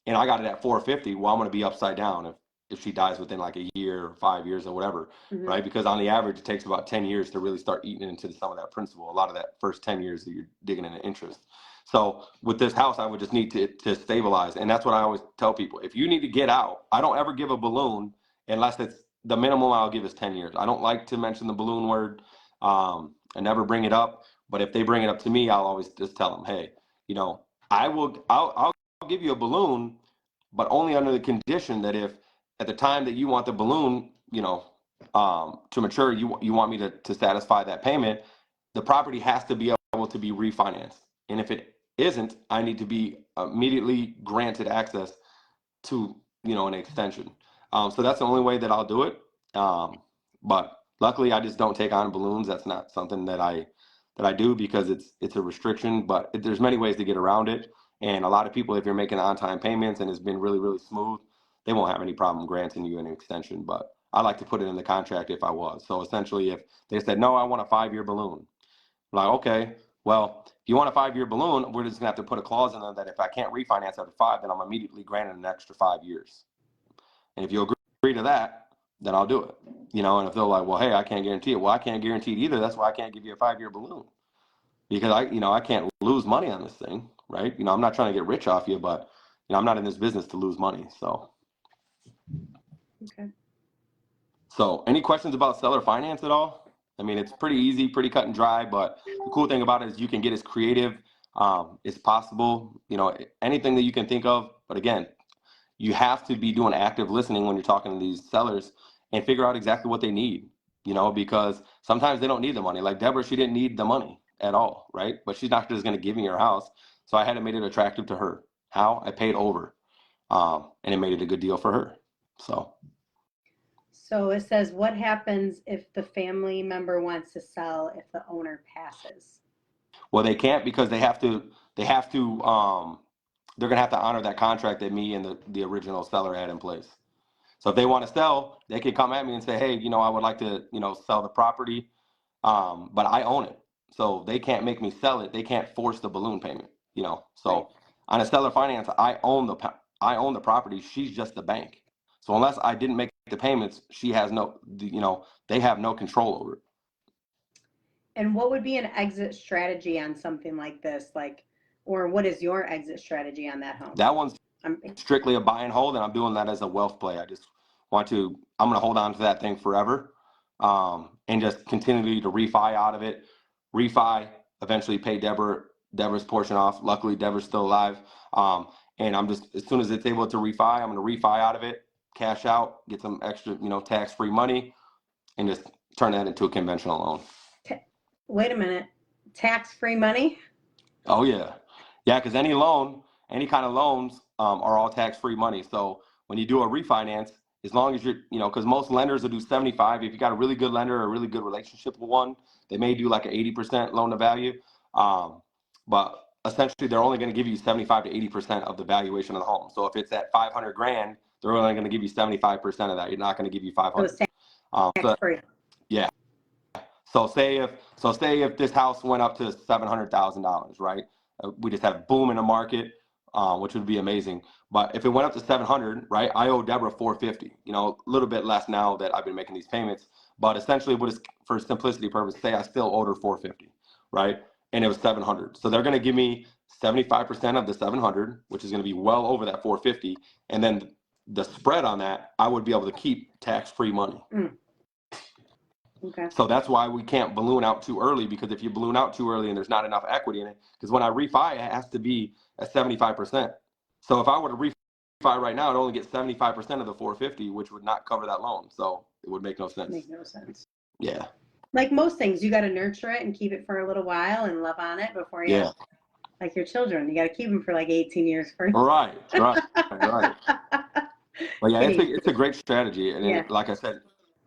And I got it at 450. Well, I'm going to be upside down if she dies within like a year or 5 years or whatever, right? Because on the average, it takes about 10 years to really start eating into some of that principal. A lot of that first 10 years that you're digging into interest. So with this house, I would just need to stabilize. And that's what I always tell people. If you need to get out, I don't ever give a balloon unless it's the minimum I'll give is 10 years. I don't like to mention the balloon word. I never bring it up. But if they bring it up to me, I'll always just tell them, hey, I'll give you a balloon, but only under the condition that if at the time that you want the balloon, to mature, you want me to satisfy that payment, the property has to be able to be refinanced. And if it isn't, I need to be immediately granted access to, an extension. So that's the only way that I'll do it. But luckily, I just don't take on balloons. That's not something that I do, because it's a restriction. But there's many ways to get around it. And a lot of people, if you're making on-time payments and it's been really, really smooth, they won't have any problem granting you an extension. But I like to put it in the contract if I was. So essentially, if they said, no, I want a 5-year balloon, I'm like, okay, well, if you want a 5-year balloon, we're just gonna have to put a clause in there that if I can't refinance after 5, then I'm immediately granted an extra 5 years. And if you agree to that, then I'll do it. And if they're like, well, hey, I can't guarantee it. Well, I can't guarantee it either. That's why I can't give you a 5-year balloon, because I can't lose money on this thing, right? I'm not trying to get rich off you, but I'm not in this business to lose money. So okay. So any questions about seller finance at all? I mean, it's pretty easy, pretty cut and dry, but the cool thing about it is you can get as creative as possible, you know, anything that you can think of. But again, you have to be doing active listening when you're talking to these sellers and figure out exactly what they need, you know, because sometimes they don't need the money. Like Deborah, she didn't need the money at all, right? But she's not just going to give me her house. So I had to make it attractive to her. How? I paid over, and it made it a good deal for her. So it says, what happens if the family member wants to sell if the owner passes? Well, they can't because they're going to have to honor that contract that me and the original seller had in place. So if they want to sell, they can come at me and say, hey, you know, I would like to, you know, sell the property, but I own it. So they can't make me sell it. They can't force the balloon payment, you know. So Right. on a seller finance, I own the property. She's just the bank. So unless I didn't make the payments, she has no, you know, they have no control over it. And what would be an exit strategy on something like this? Like, or what is your exit strategy on that home? That one's I'm, strictly a buy and hold, and I'm doing that as a wealth play. I'm going to hold on to that thing forever, and just continue to refi out of it, eventually pay Deborah's portion off. Luckily, Deborah's still alive. And I'm just, as soon as it's able to refi, I'm going to refi out of it, cash out, get some extra, you know, tax-free money, and just turn that into a conventional loan. Wait a minute, tax-free money? Oh yeah. Yeah, because any kind of loans are all tax-free money. So when you do a refinance, as long as you're, you know, because most lenders will do 75. If you got a really good lender or a really good relationship with one, they may do like an 80% loan to value. But essentially, they're only going to give you 75 to 80% of the valuation of the home. So if it's at 500 grand, they're only going to give you 75% of that. You're not going to give you 500. Tax-free. Yeah. So say if this house went up to $700,000, right? We just had a boom in the market, which would be amazing. But if it went up to 700, right? I owe Deborah 450. You know, a little bit less now that I've been making these payments. But essentially, for simplicity purposes, say I still owed her 450, right? And it was 700. So they're going to give me 75% of the 700, which is going to be well over that 450, and then the spread on that, I would be able to keep tax-free money. Okay. So that's why we can't balloon out too early, because if you balloon out too early and there's not enough equity in it, because when I refi, it has to be at 75%. So if I were to refi right now, I'd only get 75% of the 450, which would not cover that loan. So it would make no sense. Make no sense. Yeah. Like most things, you got to nurture it and keep it for a little while and love on it before you. Yeah. Like your children, you got to keep them for like 18 years first. Right. But yeah, it's a great strategy, and like I said,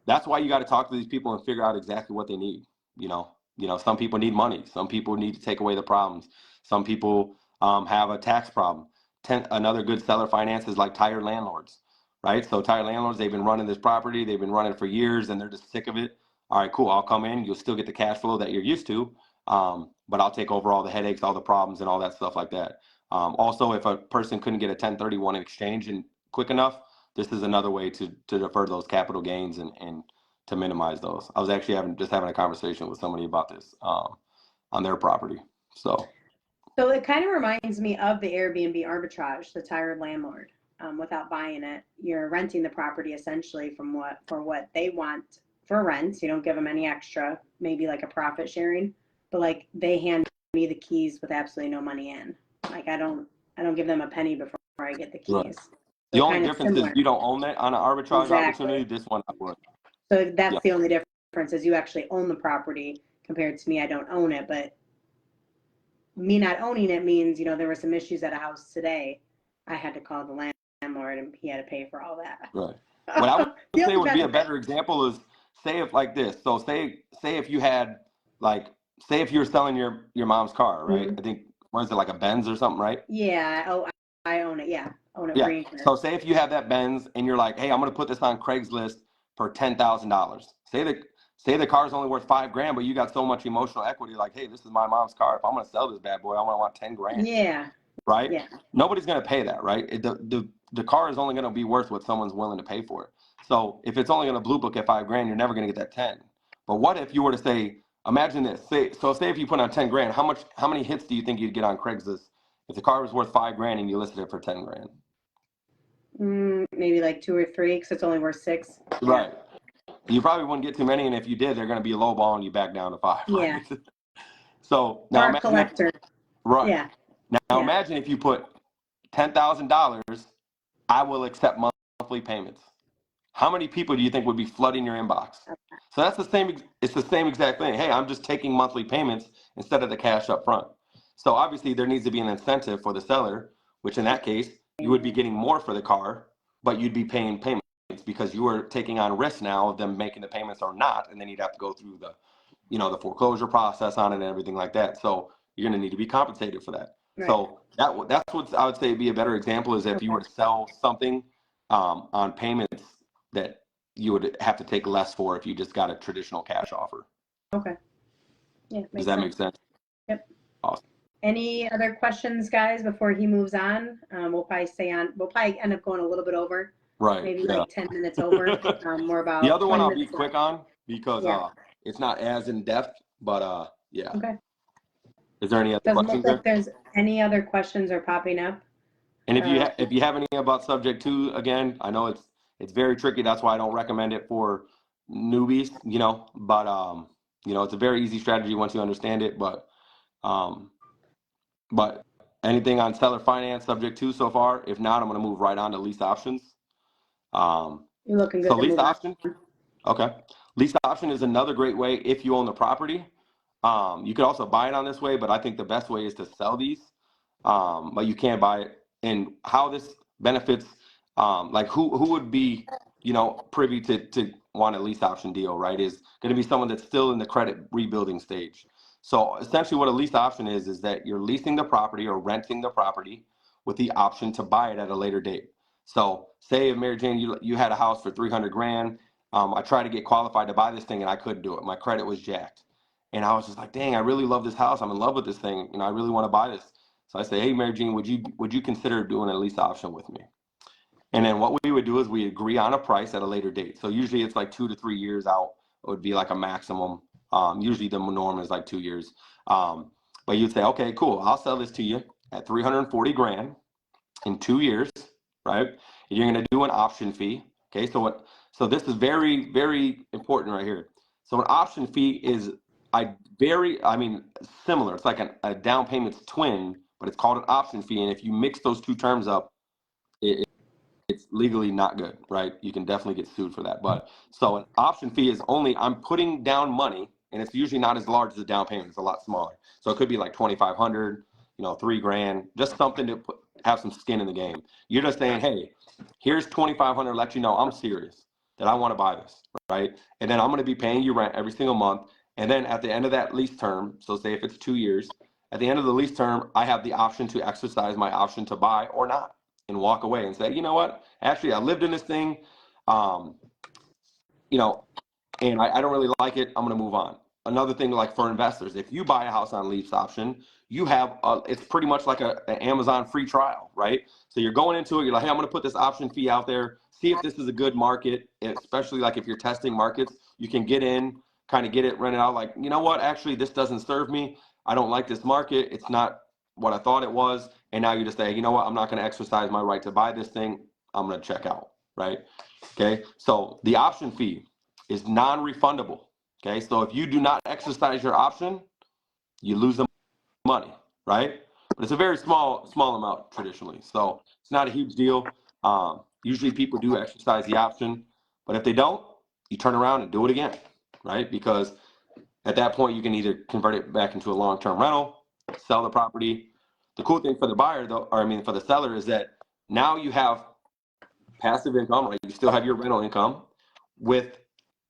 that's why you got to talk to these people and figure out exactly what they need. You know, some people need money. Some people need to take away the problems. Some people have a tax problem. Another good seller finance is like tired landlords, right? So tired landlords, they've been running this property, they've been running it for years, and they're just sick of it. All right, cool. I'll come in. You'll still get the cash flow that you're used to, but I'll take over all the headaches, all the problems, and all that stuff like that. Also, if a person couldn't get a 1031 in exchange and quick enough, this is another way to defer those capital gains and to minimize those. I was actually having a conversation with somebody about this on their property. So it kind of reminds me of the Airbnb arbitrage, the tired landlord. Without buying it, you're renting the property essentially for what they want for rent. You don't give them any extra, maybe like a profit sharing, but like they hand me the keys with absolutely no money in. Like I don't give them a penny before I get the keys. right. So the only difference is you don't own that on an arbitrage opportunity. This one I would. So that's the only difference, is you actually own the property compared to me. I don't own it, but me not owning it means, you know, there were some issues at a house today. I had to call the landlord and he had to pay for all that. Right. What I would say would be a better example is, say if like this. So say if you had say if you were selling your mom's car, right? Mm-hmm. I think, what is it, like a Benz or something, right? Yeah. Oh, I own it. Yeah. Own it. Yeah. So say if you have that Benz and you're like, hey, I'm going to put this on Craigslist for $10,000. Say the car's only worth $5,000, but you got so much emotional equity, like, hey, this is my mom's car. If I'm going to sell this bad boy, I'm going to want $10,000. Yeah. Right? Yeah. Nobody's going to pay that, right? The car is only going to be worth what someone's willing to pay for it. So if it's only going to blue book at $5,000, you're never going to get that 10. But what if you were to say, imagine this, say if you put on $10,000, how many hits do you think you'd get on Craigslist if the car was worth $5,000 and you listed it for $10,000? Maybe like 2 or 3, because it's only worth 6. Right. You probably wouldn't get too many, and if you did, they're going to be lowballing you back down to 5. Yeah. Right? So Or now a imagine collector. right. Yeah. Now Yeah. imagine if you put $10,000, I will accept monthly payments. How many people do you think would be flooding your inbox? So that's the same. It's the same exact thing. Hey, I'm just taking monthly payments instead of the cash up front. So obviously there needs to be an incentive for the seller, which in that case you would be getting more for the car, but you'd be paying payments because you are taking on risk now of them making the payments or not, and then you'd have to go through the, the foreclosure process on it and everything like that. So you're going to need to be compensated for that. Right. So that's what I would say would be a better example is if you were to sell something on payments that you would have to take less for if you just got a traditional cash offer. Okay. Yeah. Does that make sense? Yep. Awesome. Any other questions, guys, before he moves on? We'll probably end up going a little bit over. Right. Maybe like 10 minutes over. More about the other one I'll be left. quick on because it's not as in depth, but yeah. Okay. Is there any other Doesn't questions? look like there's any other questions are popping up. And if you have any about subject 2, again, I know it's very tricky. That's why I don't recommend it for newbies, but it's a very easy strategy once you understand it. But anything on seller finance subject 2 so far? If not, I'm going to move right on to lease options. You're looking good. So lease option. Okay. Lease option is another great way if you own the property. You could also buy it on this way, but I think the best way is to sell these. But you can buy it. And how this benefits, like who would be, privy to want a lease option deal, right? Is going to be someone that's still in the credit rebuilding stage. So essentially what a lease option is that you're leasing the property or renting the property with the option to buy it at a later date. So say if Mary Jane, you had a house for 300 grand. I tried to get qualified to buy this thing and I couldn't do it. My credit was jacked. And I was just like, dang, I really love this house. I'm in love with this thing. I really want to buy this. So I say, hey, Mary Jean, would you consider doing a lease option with me? And then what we would do is we agree on a price at a later date. So usually it's like 2 to 3 years out. It would be like a maximum. Usually the norm is like 2 years. But you'd say, okay, cool. I'll sell this to you at 340 grand in 2 years, right? And you're going to do an option fee. Okay, so this is very, very important right here. So an option fee is similar. It's like a down payment's twin, but it's called an option fee. And if you mix those two terms up, it's legally not good, right? You can definitely get sued for that. But so an option fee is only, I'm putting down money, and it's usually not as large as a down payment. It's a lot smaller. So it could be like 2,500, $3,000, just something to have some skin in the game. You're just saying, hey, here's 2,500, let you know I'm serious, that I want to buy this, right? And then I'm going to be paying you rent every single month. And then at the end of that lease term, so say if it's 2 years, at the end of the lease term, I have the option to exercise my option to buy or not and walk away and say, you know what, actually I lived in this thing, and I don't really like it. I'm going to move on. Another thing, like for investors, if you buy a house on lease option, you have, it's pretty much like an Amazon free trial, right? So you're going into it, you're like, hey, I'm going to put this option fee out there, see if this is a good market, especially like if you're testing markets, you can get in, kind of get it rented out like, you know what, actually this doesn't serve me. I don't like this market. It's not what I thought it was. And now you just say, you know what, I'm not going to exercise my right to buy this thing. I'm going to check out, right? Okay. So the option fee is non-refundable. Okay. So if you do not exercise your option, you lose the money, right? But it's a very small amount traditionally. So it's not a huge deal. Usually people do exercise the option, but if they don't, you turn around and do it again, right? Because at that point, you can either convert it back into a long-term rental, sell the property. The cool thing for the buyer, though, for the seller, is that now you have passive income, right? You still have your rental income with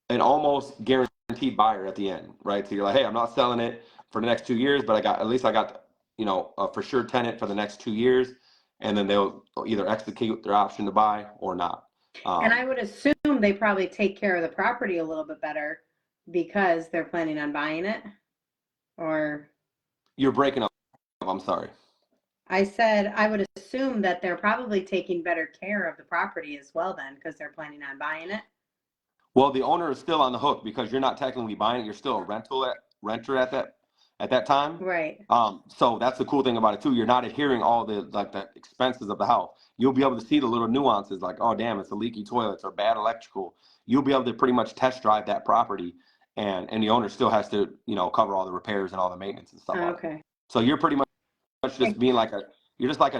an almost guaranteed buyer at the end, right? So you're like, hey, I'm not selling it for the next 2 years, but I got a for sure tenant for the next 2 years, and then they'll either execute their option to buy or not. And I would assume they probably take care of the property a little bit better because they're planning on buying it, or? You're breaking up. I'm sorry. I said I would assume that they're probably taking better care of the property as well then because they're planning on buying it. Well, the owner is still on the hook because you're not technically buying it. You're still a renter at that time. Right. So that's the cool thing about it too. You're not adhering all the expenses of the house. You'll be able to see the little nuances like, oh damn, it's a leaky toilet or bad electrical. you'll be able to pretty much test drive that property, and the owner still has to, you know, cover all the repairs and all the maintenance and stuff on it. Okay. So you're pretty much just being like you're just like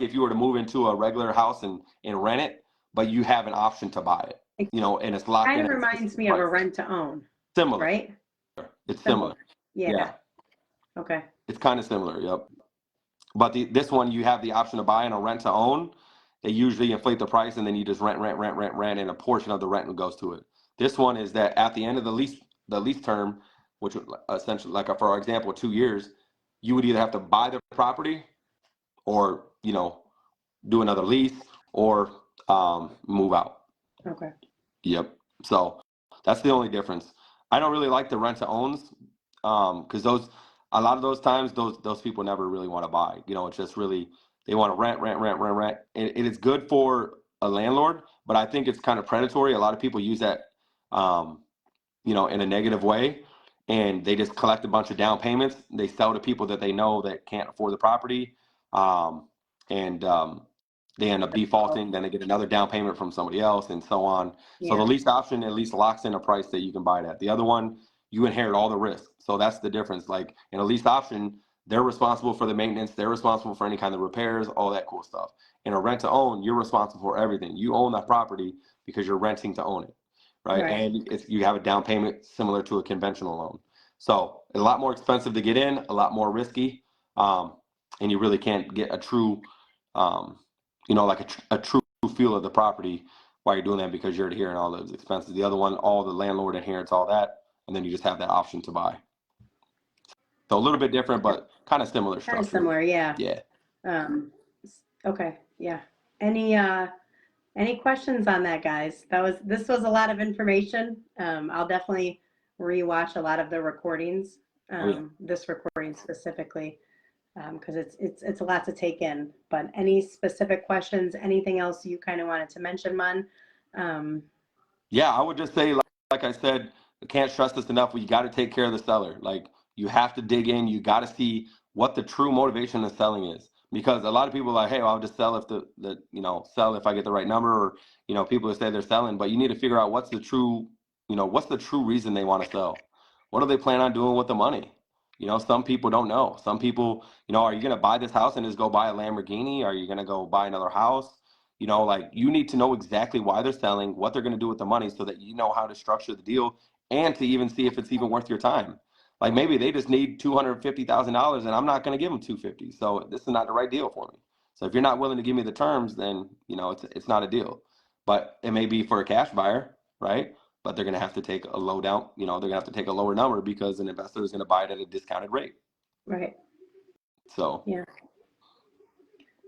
if you were to move into a regular house and rent it, but you have an option to buy it, you know, and it's locked in. Kind of reminds me of a rent to own. Similar. Right? It's similar. Yeah. Okay. It's kind of similar. Yep. But this one, you have the option to buy and a rent to own. They usually inflate the price, and then you just rent, and a portion of the rent goes to it. This one is that at the end of the lease term, which would essentially, like for example, 2 years, you would either have to buy the property, or, you know, do another lease, or move out. Okay. Yep. So that's the only difference. I don't really like the rent to owns, because a lot of those times those people never really want to buy. You know, it's just really, they want to rent. It is good for a landlord, but I think it's kind of predatory. A lot of people use that, you know, in a negative way, and they just collect a bunch of down payments. They sell to people that they know that can't afford the property, and they end up defaulting. Then they get another down payment from somebody else, and so on. Yeah. So the lease option at least locks in a price that you can buy it at. The other one, you inherit all the risk. So that's the difference. Like in a lease option, they're responsible for the maintenance. They're responsible for any kind of repairs, all that cool stuff. In a rent to own, you're responsible for everything. You own that property because you're renting to own it, right? And you have a down payment similar to a conventional loan. So a lot more expensive to get in, a lot more risky, and you really can't get a true, you know, like a true feel of the property while you're doing that, because you're adhering all those expenses. The other one, all the landlord inherits all that, and then you just have that option to buy. So a little bit different, but kind of similar structure. Kind of similar, yeah. Yeah. Okay, yeah. Any questions on that, guys? This was a lot of information. I'll definitely rewatch a lot of the recordings, this recording specifically, because it's a lot to take in. But any specific questions, anything else you kind of wanted to mention, Mun? Yeah, I would just say, like I said, I can't stress this enough. You got to take care of the seller. Like, you have to dig in. You got to see what the true motivation of selling is, because a lot of people are like, hey, well, I'll just sell if sell if I get the right number, or, you know, people that say they're selling, but you need to figure out what's the true reason they want to sell. What do they plan on doing with the money? You know, some people don't know. Some people, you know, are you going to buy this house and just go buy a Lamborghini? Are you going to go buy another house? You know, like, you need to know exactly why they're selling, what they're going to do with the money, so that you know how to structure the deal, and to even see if it's even worth your time. Like, maybe they just need $250,000 and I'm not going to give them $250,000. So this is not the right deal for me. So if you're not willing to give me the terms, then, you know, it's not a deal. But it may be for a cash buyer, right? But they're going to have to take a low down, you know, they're going to have to take a lower number, because an investor is going to buy it at a discounted rate. Right. So, yeah.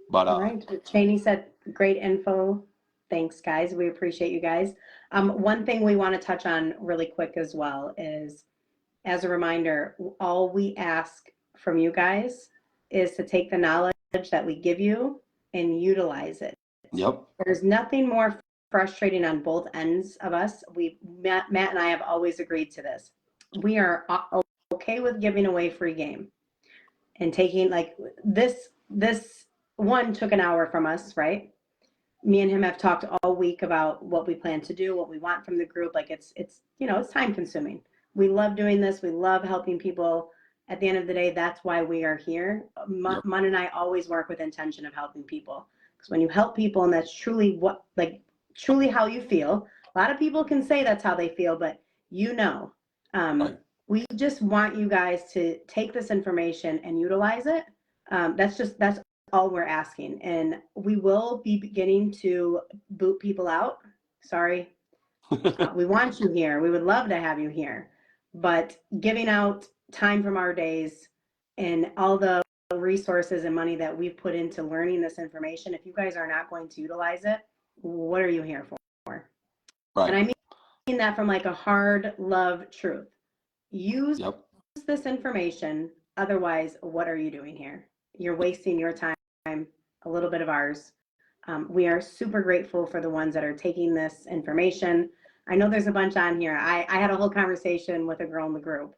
But all right. Cheney said, great info. Thanks, guys. We appreciate you guys. One thing we want to touch on really quick as well is, as a reminder, all we ask from you guys is to take the knowledge that we give you and utilize it. Yep. There's nothing more frustrating on both ends of us. Matt and I have always agreed to this. We are okay with giving away free game and taking, like, this one took an hour from us, right? Me and him have talked all week about what we plan to do, what we want from the group. Like, it's you know, it's time consuming. We love doing this. We love helping people. At the end of the day, that's why we are here. Mun and I always work with intention of helping people, because when you help people, and that's truly truly how you feel. A lot of people can say that's how they feel, but you know, we just want you guys to take this information and utilize it. That's all we're asking. And we will be beginning to boot people out. Sorry. We want you here. We would love to have you here. But giving out time from our days and all the resources and money that we've put into learning this information, if you guys are not going to utilize it, what are you here for? Right. And I mean that from, like, a hard love truth. Use this information. Otherwise, what are you doing here? You're wasting your time, a little bit of ours. We are super grateful for the ones that are taking this information. I know there's a bunch on here. I had a whole conversation with a girl in the group.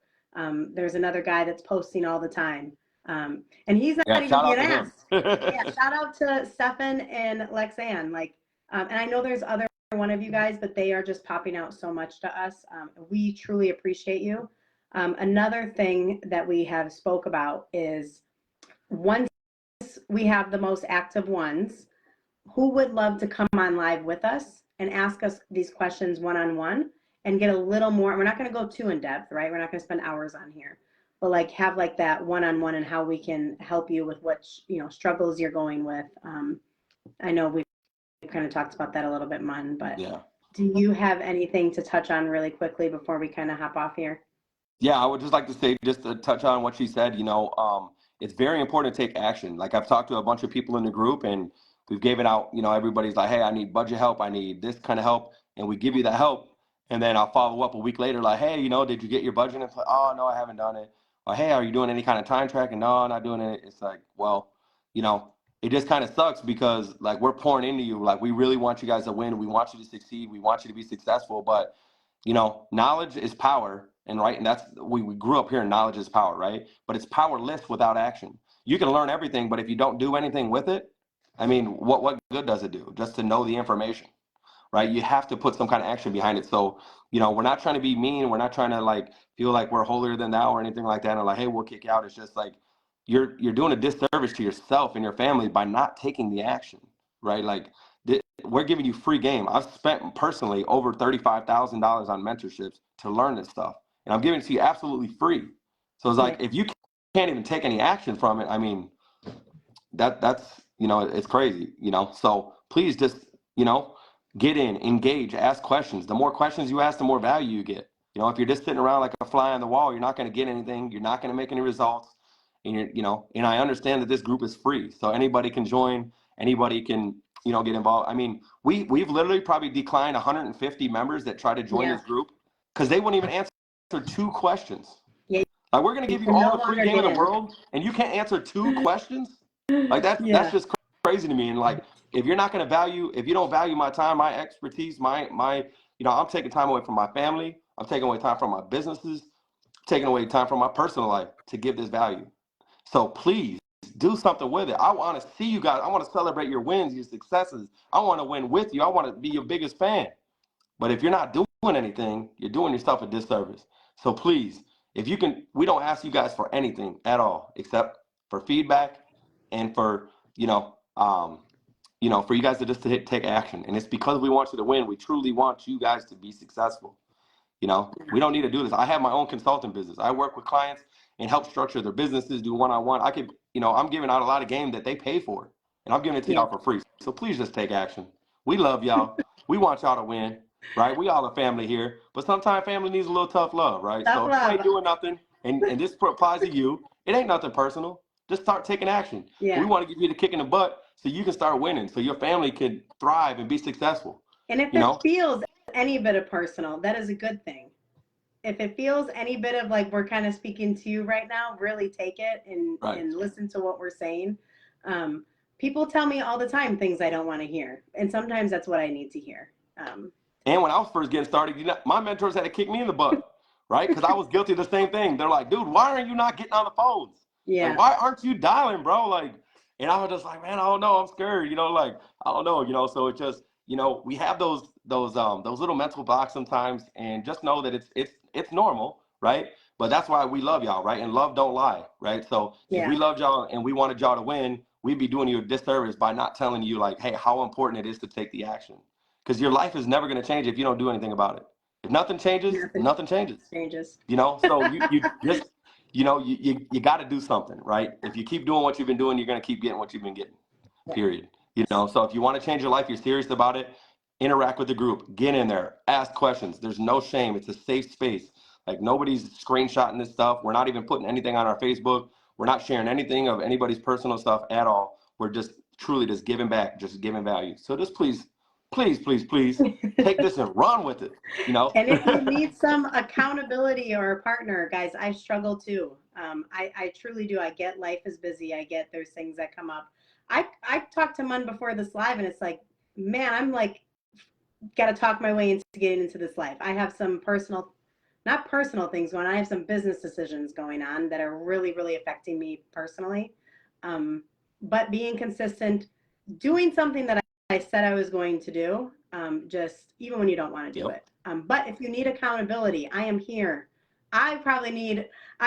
There's another guy that's posting all the time. And he's not even being asked. Yeah, shout out to Stefan and Lexanne. Like, and I know there's other one of you guys, but they are just popping out so much to us. We truly appreciate you. Another thing that we have spoke about is once we have the most active ones, who would love to come on live with us and ask us these questions one-on-one and get a little more, we're not going to go too in depth, right? We're not going to spend hours on here, but like have like that one-on-one and how we can help you with what, struggles you're going with. I know we've kind of talked about that a little bit, Mun, but Yeah. do you have anything to touch on really quickly before we kind of hop off here? Yeah, I would just like to say, just to touch on what she said, it's very important to take action. Like I've talked to a bunch of people in the group and we've given out, everybody's like, hey, I need budget help. I need this kind of help. And we give you the help. And then I'll follow up a week later, like, hey, did you get your budget? And it's like, oh, no, I haven't done it. Or, hey, are you doing any kind of time tracking? No, I'm not doing it. It's like, well, it just kind of sucks because like we're pouring into you. Like we really want you guys to win. We want you to succeed. We want you to be successful. But knowledge is power, and that's we grew up here. Knowledge is power, right? But it's powerless without action. You can learn everything, but if you don't do anything with it, I mean, what good does it do just to know the information, right? You have to put some kind of action behind it. So, we're not trying to be mean. We're not trying to like feel like we're holier than thou or anything like that. And like, hey, we'll kick you out. It's just like you're doing a disservice to yourself and your family by not taking the action, right? Like we're giving you free game. I've spent personally over $35,000 on mentorships to learn this stuff, and I'm giving it to you absolutely free. So it's like if you can't even take any action from it, I mean, that's it's crazy. So please just get in, engage, ask questions. The more questions you ask, the more value you get. If you're just sitting around like a fly on the wall, you're not going to get anything. You're not going to make any results. And and I understand that this group is free, so anybody can join. Anybody can get involved. I mean, we've literally probably declined 150 members that try to join this group because they wouldn't even answer 2 questions. Yeah. Like we're gonna give you all the free game in the world, and you can't answer 2 questions. Like that's just crazy to me. And like if you're not gonna if you don't value my time, my expertise, my I'm taking time away from my family. I'm taking away time from my businesses, taking away time from my personal life to give this value. So please do something with it. I want to see you guys. I want to celebrate your wins, your successes. I want to win with you. I want to be your biggest fan. But if you're not doing anything, you're doing yourself a disservice. So please, if you can, we don't ask you guys for anything at all except for feedback and for for you guys to just take action. And it's because we want you to win. We truly want you guys to be successful. We don't need to do this. I have my own consulting business. I work with clients and help structure their businesses, do one-on-one. I could, I'm giving out a lot of game that they pay for, and I'm giving it to y'all for free. So please just take action. We love y'all. We want y'all to win, right? We all a family here, but sometimes family needs a little tough love, right? So if you ain't doing nothing, and this applies to you, it ain't nothing personal. Just start taking action. We want to give you the kick in the butt so you can start winning, so your family can thrive and be successful. And if it feels any bit of personal, that is a good thing. If it feels any bit of like we're kind of speaking to you right now, really take it and listen to what we're saying. People tell me all the time things I don't want to hear, and sometimes that's what I need to hear. And when I was first getting started, my mentors had to kick me in the butt, right? Because I was guilty of the same thing. They're like, dude, why aren't you not getting on the phones? Yeah. Like, why aren't you dialing, bro? Like, and I was just like, man, I don't know, I'm scared, like, I don't know, so it just, we have those little mental blocks sometimes, and just know that it's normal, right? But that's why we love y'all, right? And love don't lie, right? So if we loved y'all and we wanted y'all to win, we'd be doing you a disservice by not telling you like, hey, how important it is to take the action. Because your life is never going to change if you don't do anything about it. If nothing changes, nothing changes. So you just, you got to do something, right? If you keep doing what you've been doing, you're going to keep getting what you've been getting, period. So if you want to change your life, you're serious about it, interact with the group, get in there, ask questions. There's no shame. It's a safe space. Like nobody's screenshotting this stuff. We're not even putting anything on our Facebook. We're not sharing anything of anybody's personal stuff at all. We're just truly just giving back, just giving value. So just please take this and run with it, And if you need some accountability or a partner, guys, I struggle too. I truly do. I get life is busy. I get there's things that come up. I talked to Mun before this live, and it's like, man, I'm like, got to talk my way into getting into this life. I have some not personal things going on. I have some business decisions going on that are really, really affecting me personally. But being consistent, doing something that I said I was going to do, just even when you don't want to do Yep. it. But if you need accountability, I am here. I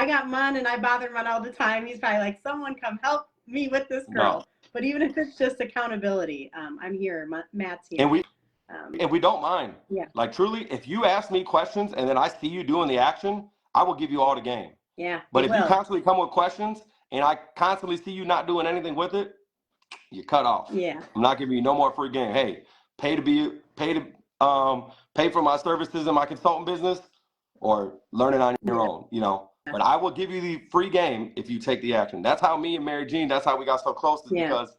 got Mun and I bother Mun all the time. He's probably like, someone come help me with this No. girl. But even if it's just accountability, I'm here. Matt's And here. we don't mind. Yeah. Like truly, if you ask me questions and then I see you doing the action, I will give you all the game. Yeah. But if you constantly come with questions and I constantly see you not doing anything with it, you cut off. Yeah. I'm not giving you no more free game. Hey, pay for my services in my consultant business or learn it on your own, you know. But I will give you the free game if you take the action. That's how me and Mary Jean, that's how we got so close, is because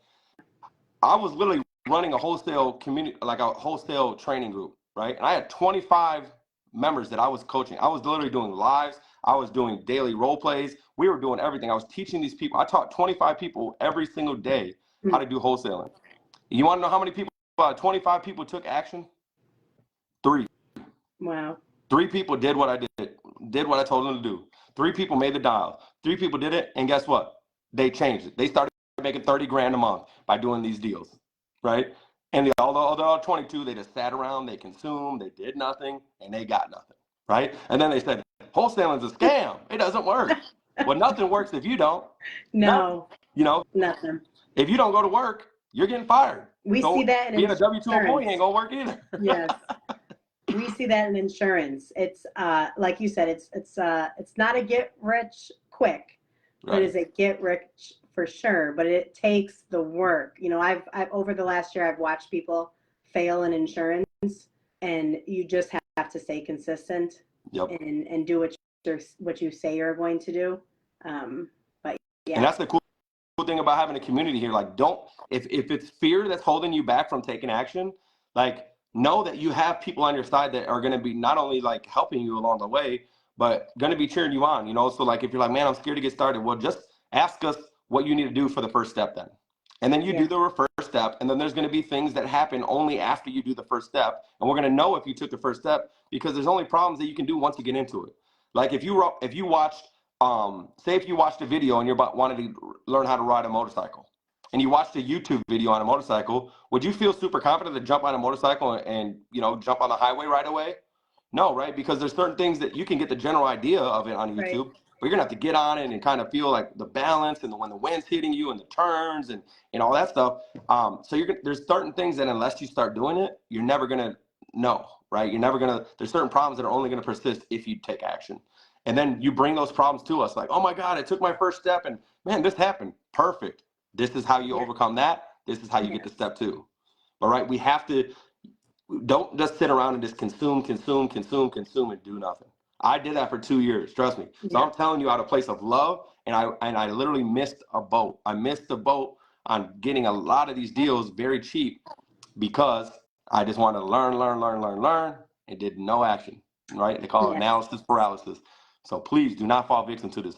I was literally running a wholesale community, like a wholesale training group, right? And I had 25 members that I was coaching. I was literally doing lives. I was doing daily role plays. We were doing everything. I was teaching these people. I taught 25 people every single day how to do wholesaling. You want to know how many people, 25 people took action? 3. Wow. 3 people did what I did what I told them to do. 3 people made the dial. 3 people did it, and guess what? They changed it. They started making 30 grand a month by doing these deals, right? And the other 22, they just sat around, they consumed, they did nothing, and they got nothing, right? And then they said, wholesaling's a scam. It doesn't work. Well, nothing works if you don't. No. You know? Nothing. If you don't go to work, you're getting fired. We see that in being a W-2 employee ain't gonna work either. Yes. We see that in insurance. It's like you said, it's not a get rich quick, but it's a get rich for sure. But it takes the work. You know, I've over the last year I've watched people fail in insurance, and you just have to stay consistent. Yep. And do what you say you're going to do. But yeah. And that's the cool thing about having a community here. Like, if it's fear that's holding you back from taking action, like, know that you have people on your side that are going to be not only like helping you along the way, but going to be cheering you on, you know? So like, if you're like, man, I'm scared to get started, well, just ask us what you need to do for the first step then. And then you do the first step. And then there's going to be things that happen only after you do the first step. And we're going to know if you took the first step, because there's only problems that you can do once you get into it. Like if you watched, say if you watched a video and wanted to learn how to ride a motorcycle, and you watched a YouTube video on a motorcycle, would you feel super confident to jump on a motorcycle and you know, jump on the highway right away? No, right? Because there's certain things that you can get the general idea of it on YouTube, but you're gonna have to get on it and kind of feel like the balance and when the wind's hitting you and the turns and all that stuff. So there's certain things that unless you start doing it, you're never gonna know, right? There's certain problems that are only gonna persist if you take action. And then you bring those problems to us like, oh my God, I took my first step and man, this happened. Perfect. This is how you overcome that. This is how you get to step 2. All right. We have to, don't just sit around and just consume and do nothing. I did that for 2 years. Trust me. So I'm telling you out of a place of love. And I literally missed a boat. I missed the boat on getting a lot of these deals very cheap because I just wanted to learn and did no action. Right. They call it analysis paralysis. So please do not fall victim to this.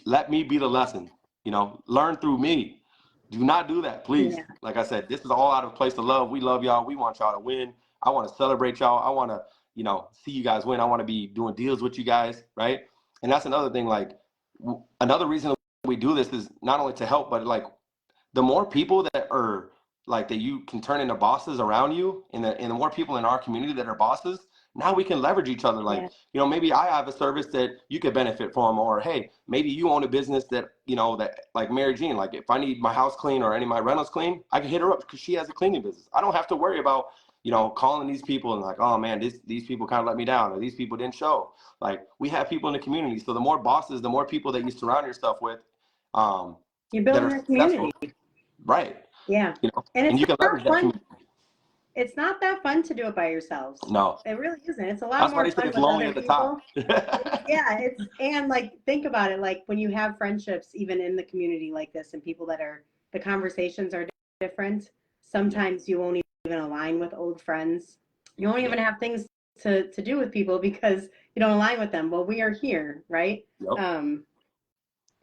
Let me be the lesson, you know, learn through me. Do not do that, please. Like I said, this is all out of a place of love. We love y'all. We want y'all to win. I want to celebrate y'all. I want to, you know, see you guys win. I want to be doing deals with you guys, right? And that's another thing. Like, another reason we do this is not only to help, but like the more people that are like that you can turn into bosses around you, and the more people in our community that are bosses, now we can leverage each other. Like, you know, maybe I have a service that you could benefit from, or hey, maybe you own a business that, you know, that like Mary Jean, like if I need my house clean or any of my rentals clean, I can hit her up because she has a cleaning business. I don't have to worry about, you know, calling these people and like, oh man, these people kind of let me down, or these people didn't show. Like, we have people in the community. So the more bosses, the more people that you surround yourself with, you're building a community. Right. Yeah. You know, and you can leverage that community. It's not that fun to do it by yourselves. No, it really isn't. It's a lot more fun with lonely other at the top. And like, think about it. Like when you have friendships, even in the community like this, and people that are, the conversations are different. Sometimes you won't even align with old friends. You won't even have things to do with people because you don't align with them. Well, we are here, right? Yep.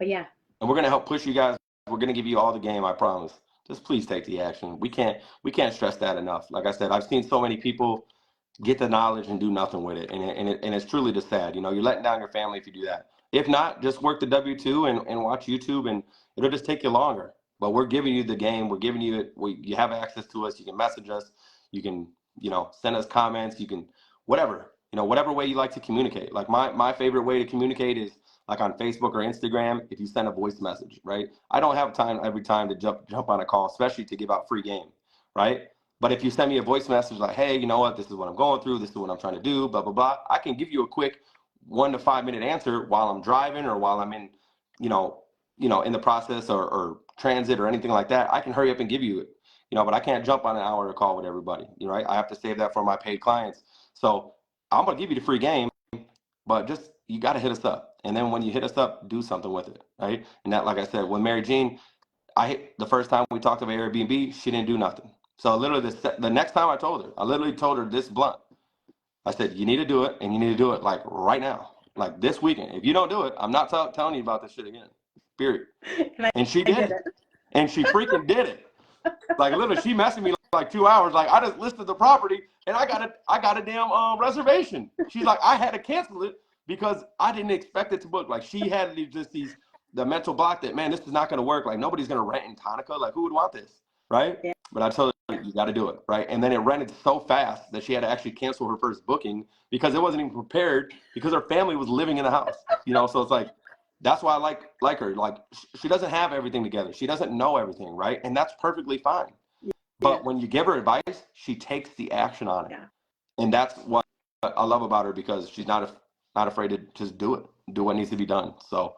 But yeah. And we're gonna help push you guys. We're gonna give you all the game, I promise. Just please take the action. We can't stress that enough. Like I said, I've seen so many people get the knowledge and do nothing with it. And it's truly just sad. You know, you're letting down your family if you do that. If not, just work the W-2 and watch YouTube, and it'll just take you longer. but we're giving you the game. We're giving you it. You have access to us. You can message us. You can, send us comments. You can, whatever, whatever way you like to communicate. Like my favorite way to communicate is like on Facebook or Instagram, if you send a voice message, right? I don't have time every time to jump on a call, especially to give out free game, right? But if you send me a voice message like, hey, you know what, this is what I'm going through, this is what I'm trying to do, blah, blah, blah, I can give you a quick 1 to 5 minute answer while I'm driving or while I'm in, in the process or transit or anything like that. I can hurry up and give you it, but I can't jump on an hour call with everybody, right? I have to save that for my paid clients. So I'm going to give you the free game, but just, you got to hit us up. And then when you hit us up, do something with it, right? And that, like I said, with Mary Jean, the first time we talked about Airbnb, she didn't do nothing. So literally the next time I literally told her this blunt. I said, you need to do it, and you need to do it like right now, like this weekend. If you don't do it, I'm not telling you about this shit again, period. And she did it. And she freaking did it. Like literally, she messaged me like 2 hours. Like, I just listed the property and I got a damn reservation. She's like, I had to cancel it because I didn't expect it to book. Like, she had the mental block that, man, this is not going to work. Like, nobody's going to rent in Tonica. Like, who would want this, right? Yeah. But I told her, you got to do it, right? And then it rented so fast that she had to actually cancel her first booking because it wasn't even prepared because her family was living in the house, So it's like, that's why I like her. Like, she doesn't have everything together. She doesn't know everything, right? And that's perfectly fine. Yeah. But when you give her advice, she takes the action on it. Yeah. And that's what I love about her, because she's not afraid to just do what needs to be done. So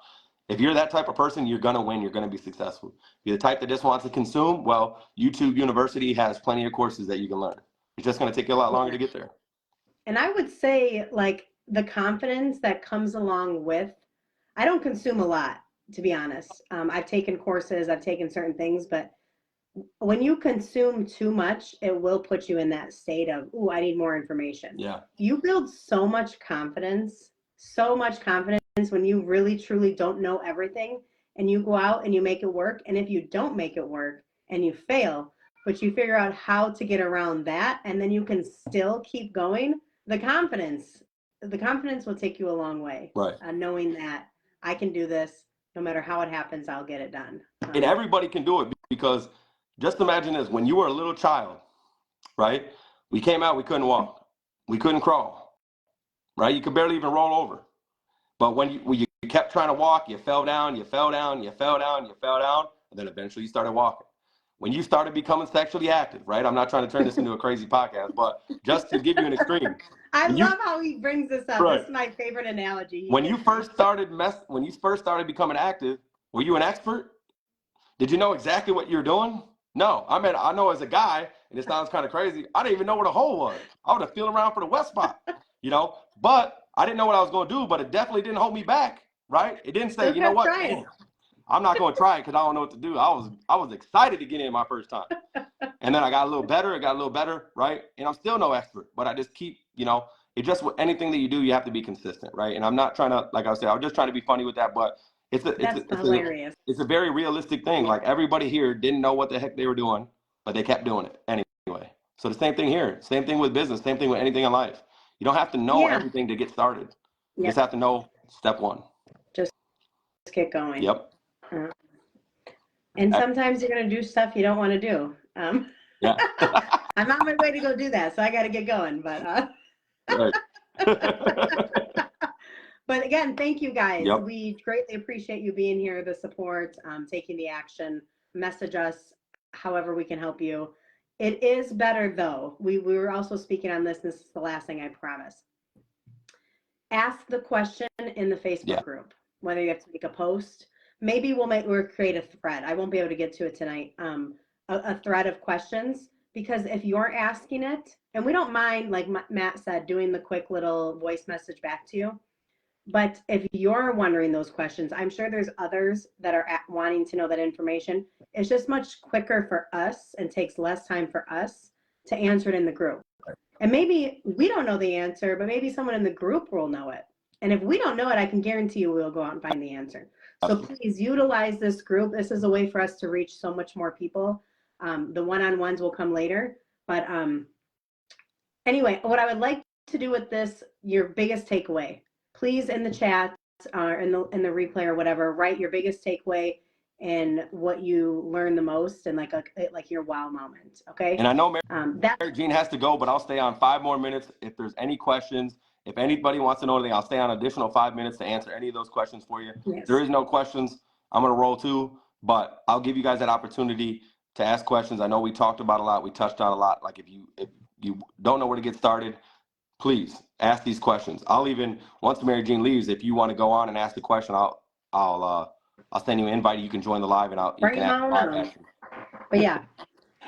if you're that type of person, you're going to win. You're going to be successful. If you're the type that just wants to consume, well, YouTube University has plenty of courses that you can learn. It's just going to take you a lot longer to get there. And I would say, like, the confidence that comes along with, I don't consume a lot, to be honest. I've taken courses, I've taken certain things, but when you consume too much, it will put you in that state of, ooh, I need more information. Yeah. You build so much confidence when you really, truly don't know everything, and you go out and you make it work. And if you don't make it work and you fail, but you figure out how to get around that, and then you can still keep going, the confidence will take you a long way. Right. Knowing that I can do this, no matter how it happens, I'll get it done. And everybody can do it, because just imagine this: when you were a little child, right? We came out, we couldn't walk, we couldn't crawl, right? You could barely even roll over. But when you kept trying to walk, you fell down, and then eventually you started walking. When you started becoming sexually active, right? I'm not trying to turn this into a crazy podcast, but just to give you an extreme. I love how he brings this up. Right. This is my favorite analogy. When you first started becoming active, were you an expert? Did you know exactly what you're doing? No. I know as a guy, and it sounds kind of crazy, I didn't even know where the hole was. I would have feeled around for the wet spot, but I didn't know what I was going to do, but it definitely didn't hold me back, right? It didn't say, you know what, damn, I'm not going to try it because I don't know what to do. I was excited to get in my first time. And then I got a little better, right? And I'm still no expert, but I just keep, it just, with anything that you do, you have to be consistent, right? And I'm not trying to, like I said, I'm just trying to be funny with that, but it's hilarious. It's a very realistic thing. Like, everybody here didn't know what the heck they were doing, but they kept doing it anyway. So the same thing here, same thing with business, same thing with anything in life. You don't have to know everything to get started. You just have to know step one. Just get going. Yep. And sometimes you're going to do stuff you don't want to do. Yeah. I'm on my way to go do that, so I got to get going. But right. But again, thank you guys. Yep. We greatly appreciate you being here, the support, taking the action. Message us however we can help you. It is better, though. We were also speaking on this. This is the last thing I promise. Ask the question in the Facebook group, whether you have to make a post. Maybe we'll create a thread. I won't be able to get to it tonight. A thread of questions, because if you're asking it, and we don't mind, like Matt said, doing the quick little voice message back to you. But if you're wondering those questions, I'm sure there's others that are wanting to know that information. It's just much quicker for us and takes less time for us to answer it in the group. And maybe we don't know the answer, but maybe someone in the group will know it. And if we don't know it, I can guarantee you we'll go out and find the answer. So please utilize this group. This is a way for us to reach so much more people. The one-on-ones will come later. But anyway, what I would like to do with this, your biggest takeaway, please in the chat or in the replay or whatever, write your biggest takeaway and what you learn the most, and like your wow moment. Okay. And I know That Mary Jean has to go, but I'll stay on 5 more minutes. If there's any questions, if anybody wants to know anything, I'll stay on additional 5 minutes to answer any of those questions for you. yes. If there is no questions, I'm going to roll too, but I'll give you guys that opportunity to ask questions. I know we talked about a lot. We touched on a lot. Like if you don't know where to get started, please ask these questions. I'll even, once Mary Jean leaves, if you want to go on and ask the question, I'll send you an invite. You can join the live and you can ask live action. But yeah,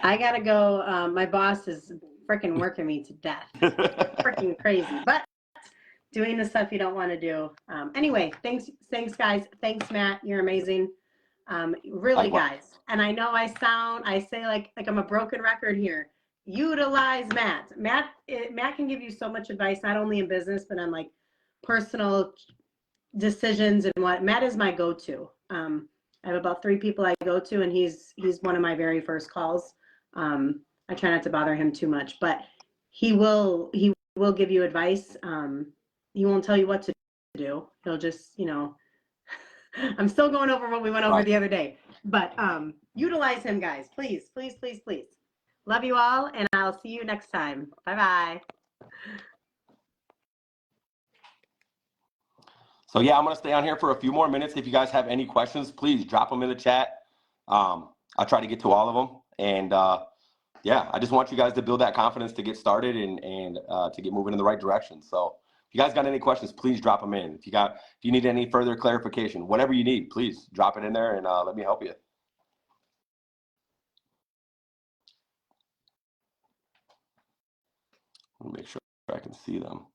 I gotta go. My boss is freaking working me to death. Freaking crazy, but doing the stuff you don't want to do. Anyway, thanks guys. Thanks, Matt. You're amazing. Really, guys. And I know I say like I'm a broken record here. Utilize Matt. Matt can give you so much advice, not only in business, but on like personal decisions and what. Matt is my go-to. I have about 3 people I go to, and he's one of my very first calls. I try not to bother him too much, but he will give you advice. He won't tell you what to do. He'll just, I'm still going over what we went over the other day, but utilize him, guys. Please, please, please, please. Love you all, and I'll see you next time. Bye-bye. So yeah, I'm going to stay on here for a few more minutes. If you guys have any questions, please drop them in the chat. I'll try to get to all of them. And yeah, I just want you guys to build that confidence to get started and to get moving in the right direction. So if you guys got any questions, please drop them in. If you need any further clarification, whatever you need, please drop it in there and let me help you. Let me make sure I can see them.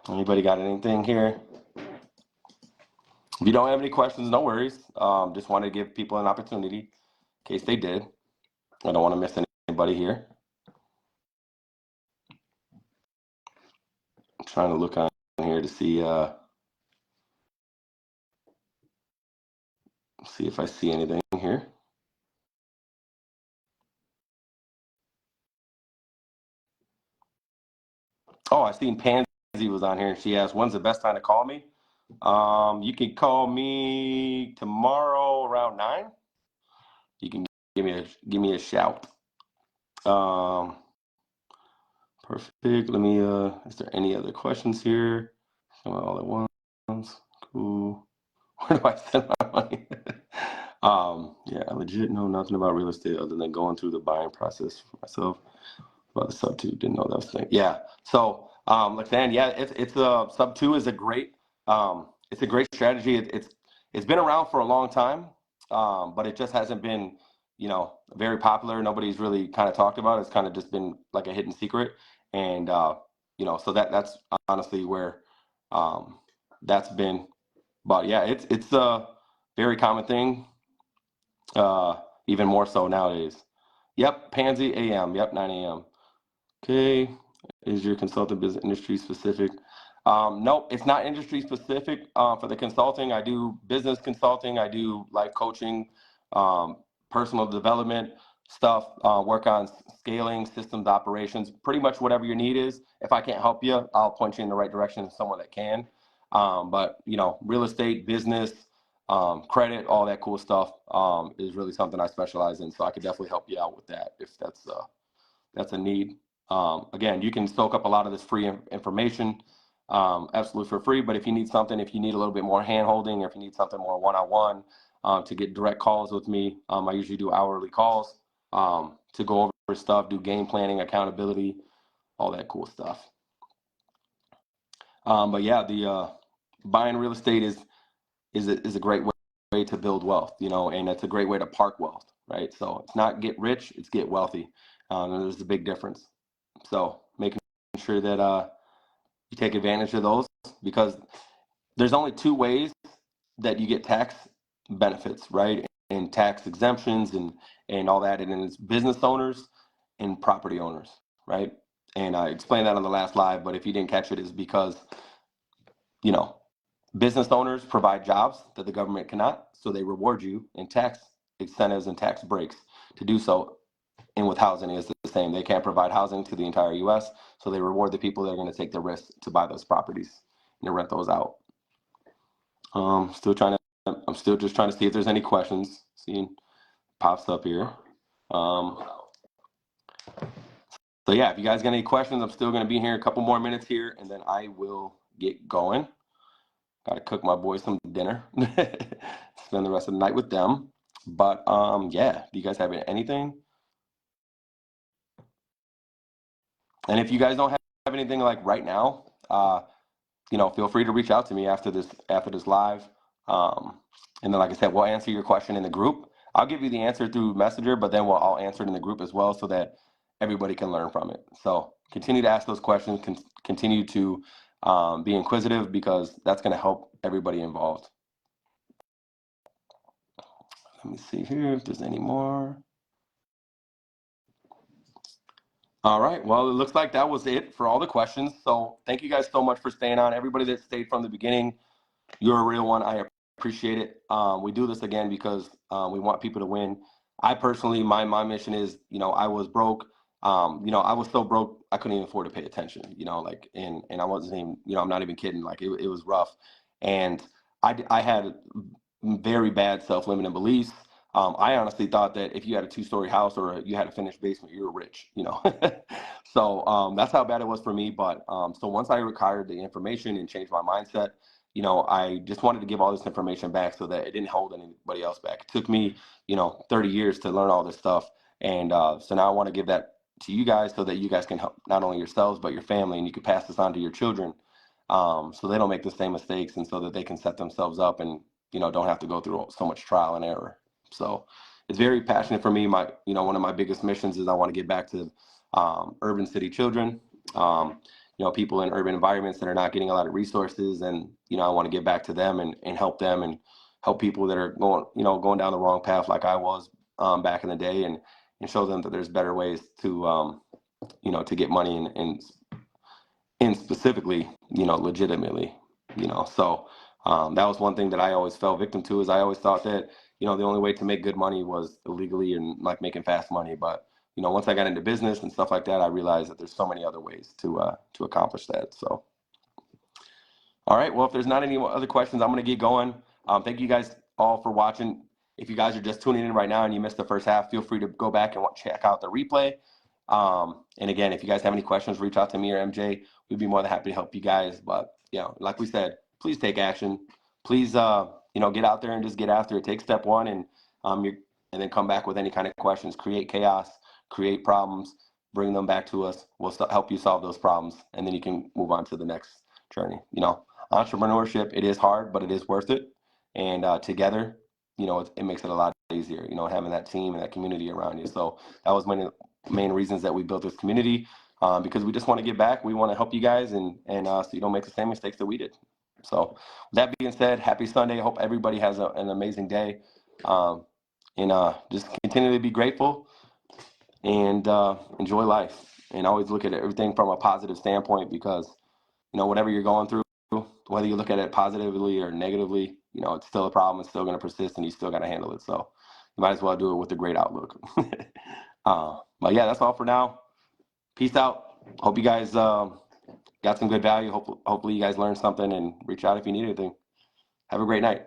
Anybody got anything here? If you don't have any questions, no worries. Just want to give people an opportunity in case they did. I don't want to miss anybody here. I'm trying to look on here to see if I see anything here. Oh, I seen Pansy was on here. She asked, when's the best time to call me? You can call me tomorrow around 9. You can give me a shout. Perfect. Let me is there any other questions here? All at once. Cool. Where do I send my money? Yeah, I legit know nothing about real estate other than going through the buying process for myself. About the sub 2, didn't know that was a thing. Yeah. So Lexanne, yeah, it's a sub 2 is a great it's a great strategy. It's been around for a long time, but it just hasn't been, very popular. Nobody's really kind of talked about it. It's kind of just been like a hidden secret. And so that's honestly where that's been. But yeah, it's a very common thing. Even more so nowadays. Yep, Pansy AM. Yep, 9 a.m. Okay, is your consultant business industry specific? Nope, it's not industry specific. For the consulting, I do business consulting, I do life coaching, personal development stuff, work on scaling, systems, operations, pretty much whatever your need is. If I can't help you, I'll point you in the right direction to someone that can. But real estate, business, credit, all that cool stuff is really something I specialize in. So I could definitely help you out with that if that's a need. Again, you can soak up a lot of this free information absolutely for free, but if you need a little bit more hand holding, or if you need something more one-on-one to get direct calls with me, I usually do hourly calls to go over stuff, do game planning, accountability, all that cool stuff. But yeah, the buying real estate is a great way to build wealth, and it's a great way to park wealth, right? So it's not get rich, it's get wealthy. And there's a big difference. So making sure that you take advantage of those, because there's only 2 ways that you get tax benefits, right? And tax exemptions and all that. And it's business owners and property owners, right? And I explained that on the last live, but if you didn't catch it, it's because, business owners provide jobs that the government cannot. So they reward you in tax incentives and tax breaks to do so. And with housing is the same. They can't provide housing to the entire U.S., so they reward the people that are going to take the risk to buy those properties. and rent those out. I'm still just trying to see if there's any questions. Seeing pops up here. So yeah, if you guys got any questions, I'm still going to be here a couple more minutes here, and then I will get going. Got to cook my boys some dinner. Spend the rest of the night with them. But yeah, do you guys have anything? And if you guys don't have anything like right now, feel free to reach out to me after this live. And then, like I said, we'll answer your question in the group. I'll give you the answer through Messenger, but then I'll answer it in the group as well so that everybody can learn from it. So continue to ask those questions, continue to be inquisitive, because that's going to help everybody involved. Let me see here if there's any more. All right. Well, it looks like that was it for all the questions. So thank you guys so much for staying on. Everybody that stayed from the beginning, you're a real one. I appreciate it. We do this again because we want people to win. I personally, my mission is, I was broke. I was so broke I couldn't even afford to pay attention. And I wasn't even, I'm not even kidding. Like it was rough, and I had very bad self-limiting beliefs. I honestly thought that if you had a 2-story house or you had a finished basement, you were rich. So that's how bad it was for me. But so once I acquired the information and changed my mindset, I just wanted to give all this information back so that it didn't hold anybody else back. It took me, 30 years to learn all this stuff. And so now I want to give that to you guys so that you guys can help not only yourselves, but your family, and you can pass this on to your children so they don't make the same mistakes, and so that they can set themselves up and, don't have to go through so much trial and error. So it's very passionate for me. One of my biggest missions is I want to get back to urban city children. People in urban environments that are not getting a lot of resources, and I want to get back to them and help them, and help people that are going down the wrong path like I was back in the day, and show them that there's better ways to to get money and specifically legitimately. So that was one thing that I always fell victim to, is I always thought that the only way to make good money was illegally and like making fast money. But once I got into business and stuff like that, I realized that there's so many other ways to accomplish that. So, all right. Well, if there's not any other questions, I'm going to get going. Thank you guys all for watching. If you guys are just tuning in right now and you missed the first half, feel free to go back and check out the replay. And again, if you guys have any questions, reach out to me or MJ. We'd be more than happy to help you guys. But like we said, please take action. Please, get out there and just get after it. Take step one, and then come back with any kind of questions. Create chaos, create problems, bring them back to us. We'll help you solve those problems, and then you can move on to the next journey. Entrepreneurship, it is hard, but it is worth it. And together, it makes it a lot easier, having that team and that community around you. So that was one of the main reasons that we built this community, because we just want to give back. We want to help you guys, and so you don't make the same mistakes that we did. So with that being said, happy Sunday. I hope everybody has an amazing day, and just continue to be grateful and enjoy life, and always look at everything from a positive standpoint, because whatever you're going through, whether you look at it positively or negatively, it's still a problem. It's still going to persist, and you still got to handle it. So you might as well do it with a great outlook. But yeah, that's all for now. Peace out. Hope you guys got some good value. Hopefully you guys learned something, and reach out if you need anything. Have a great night.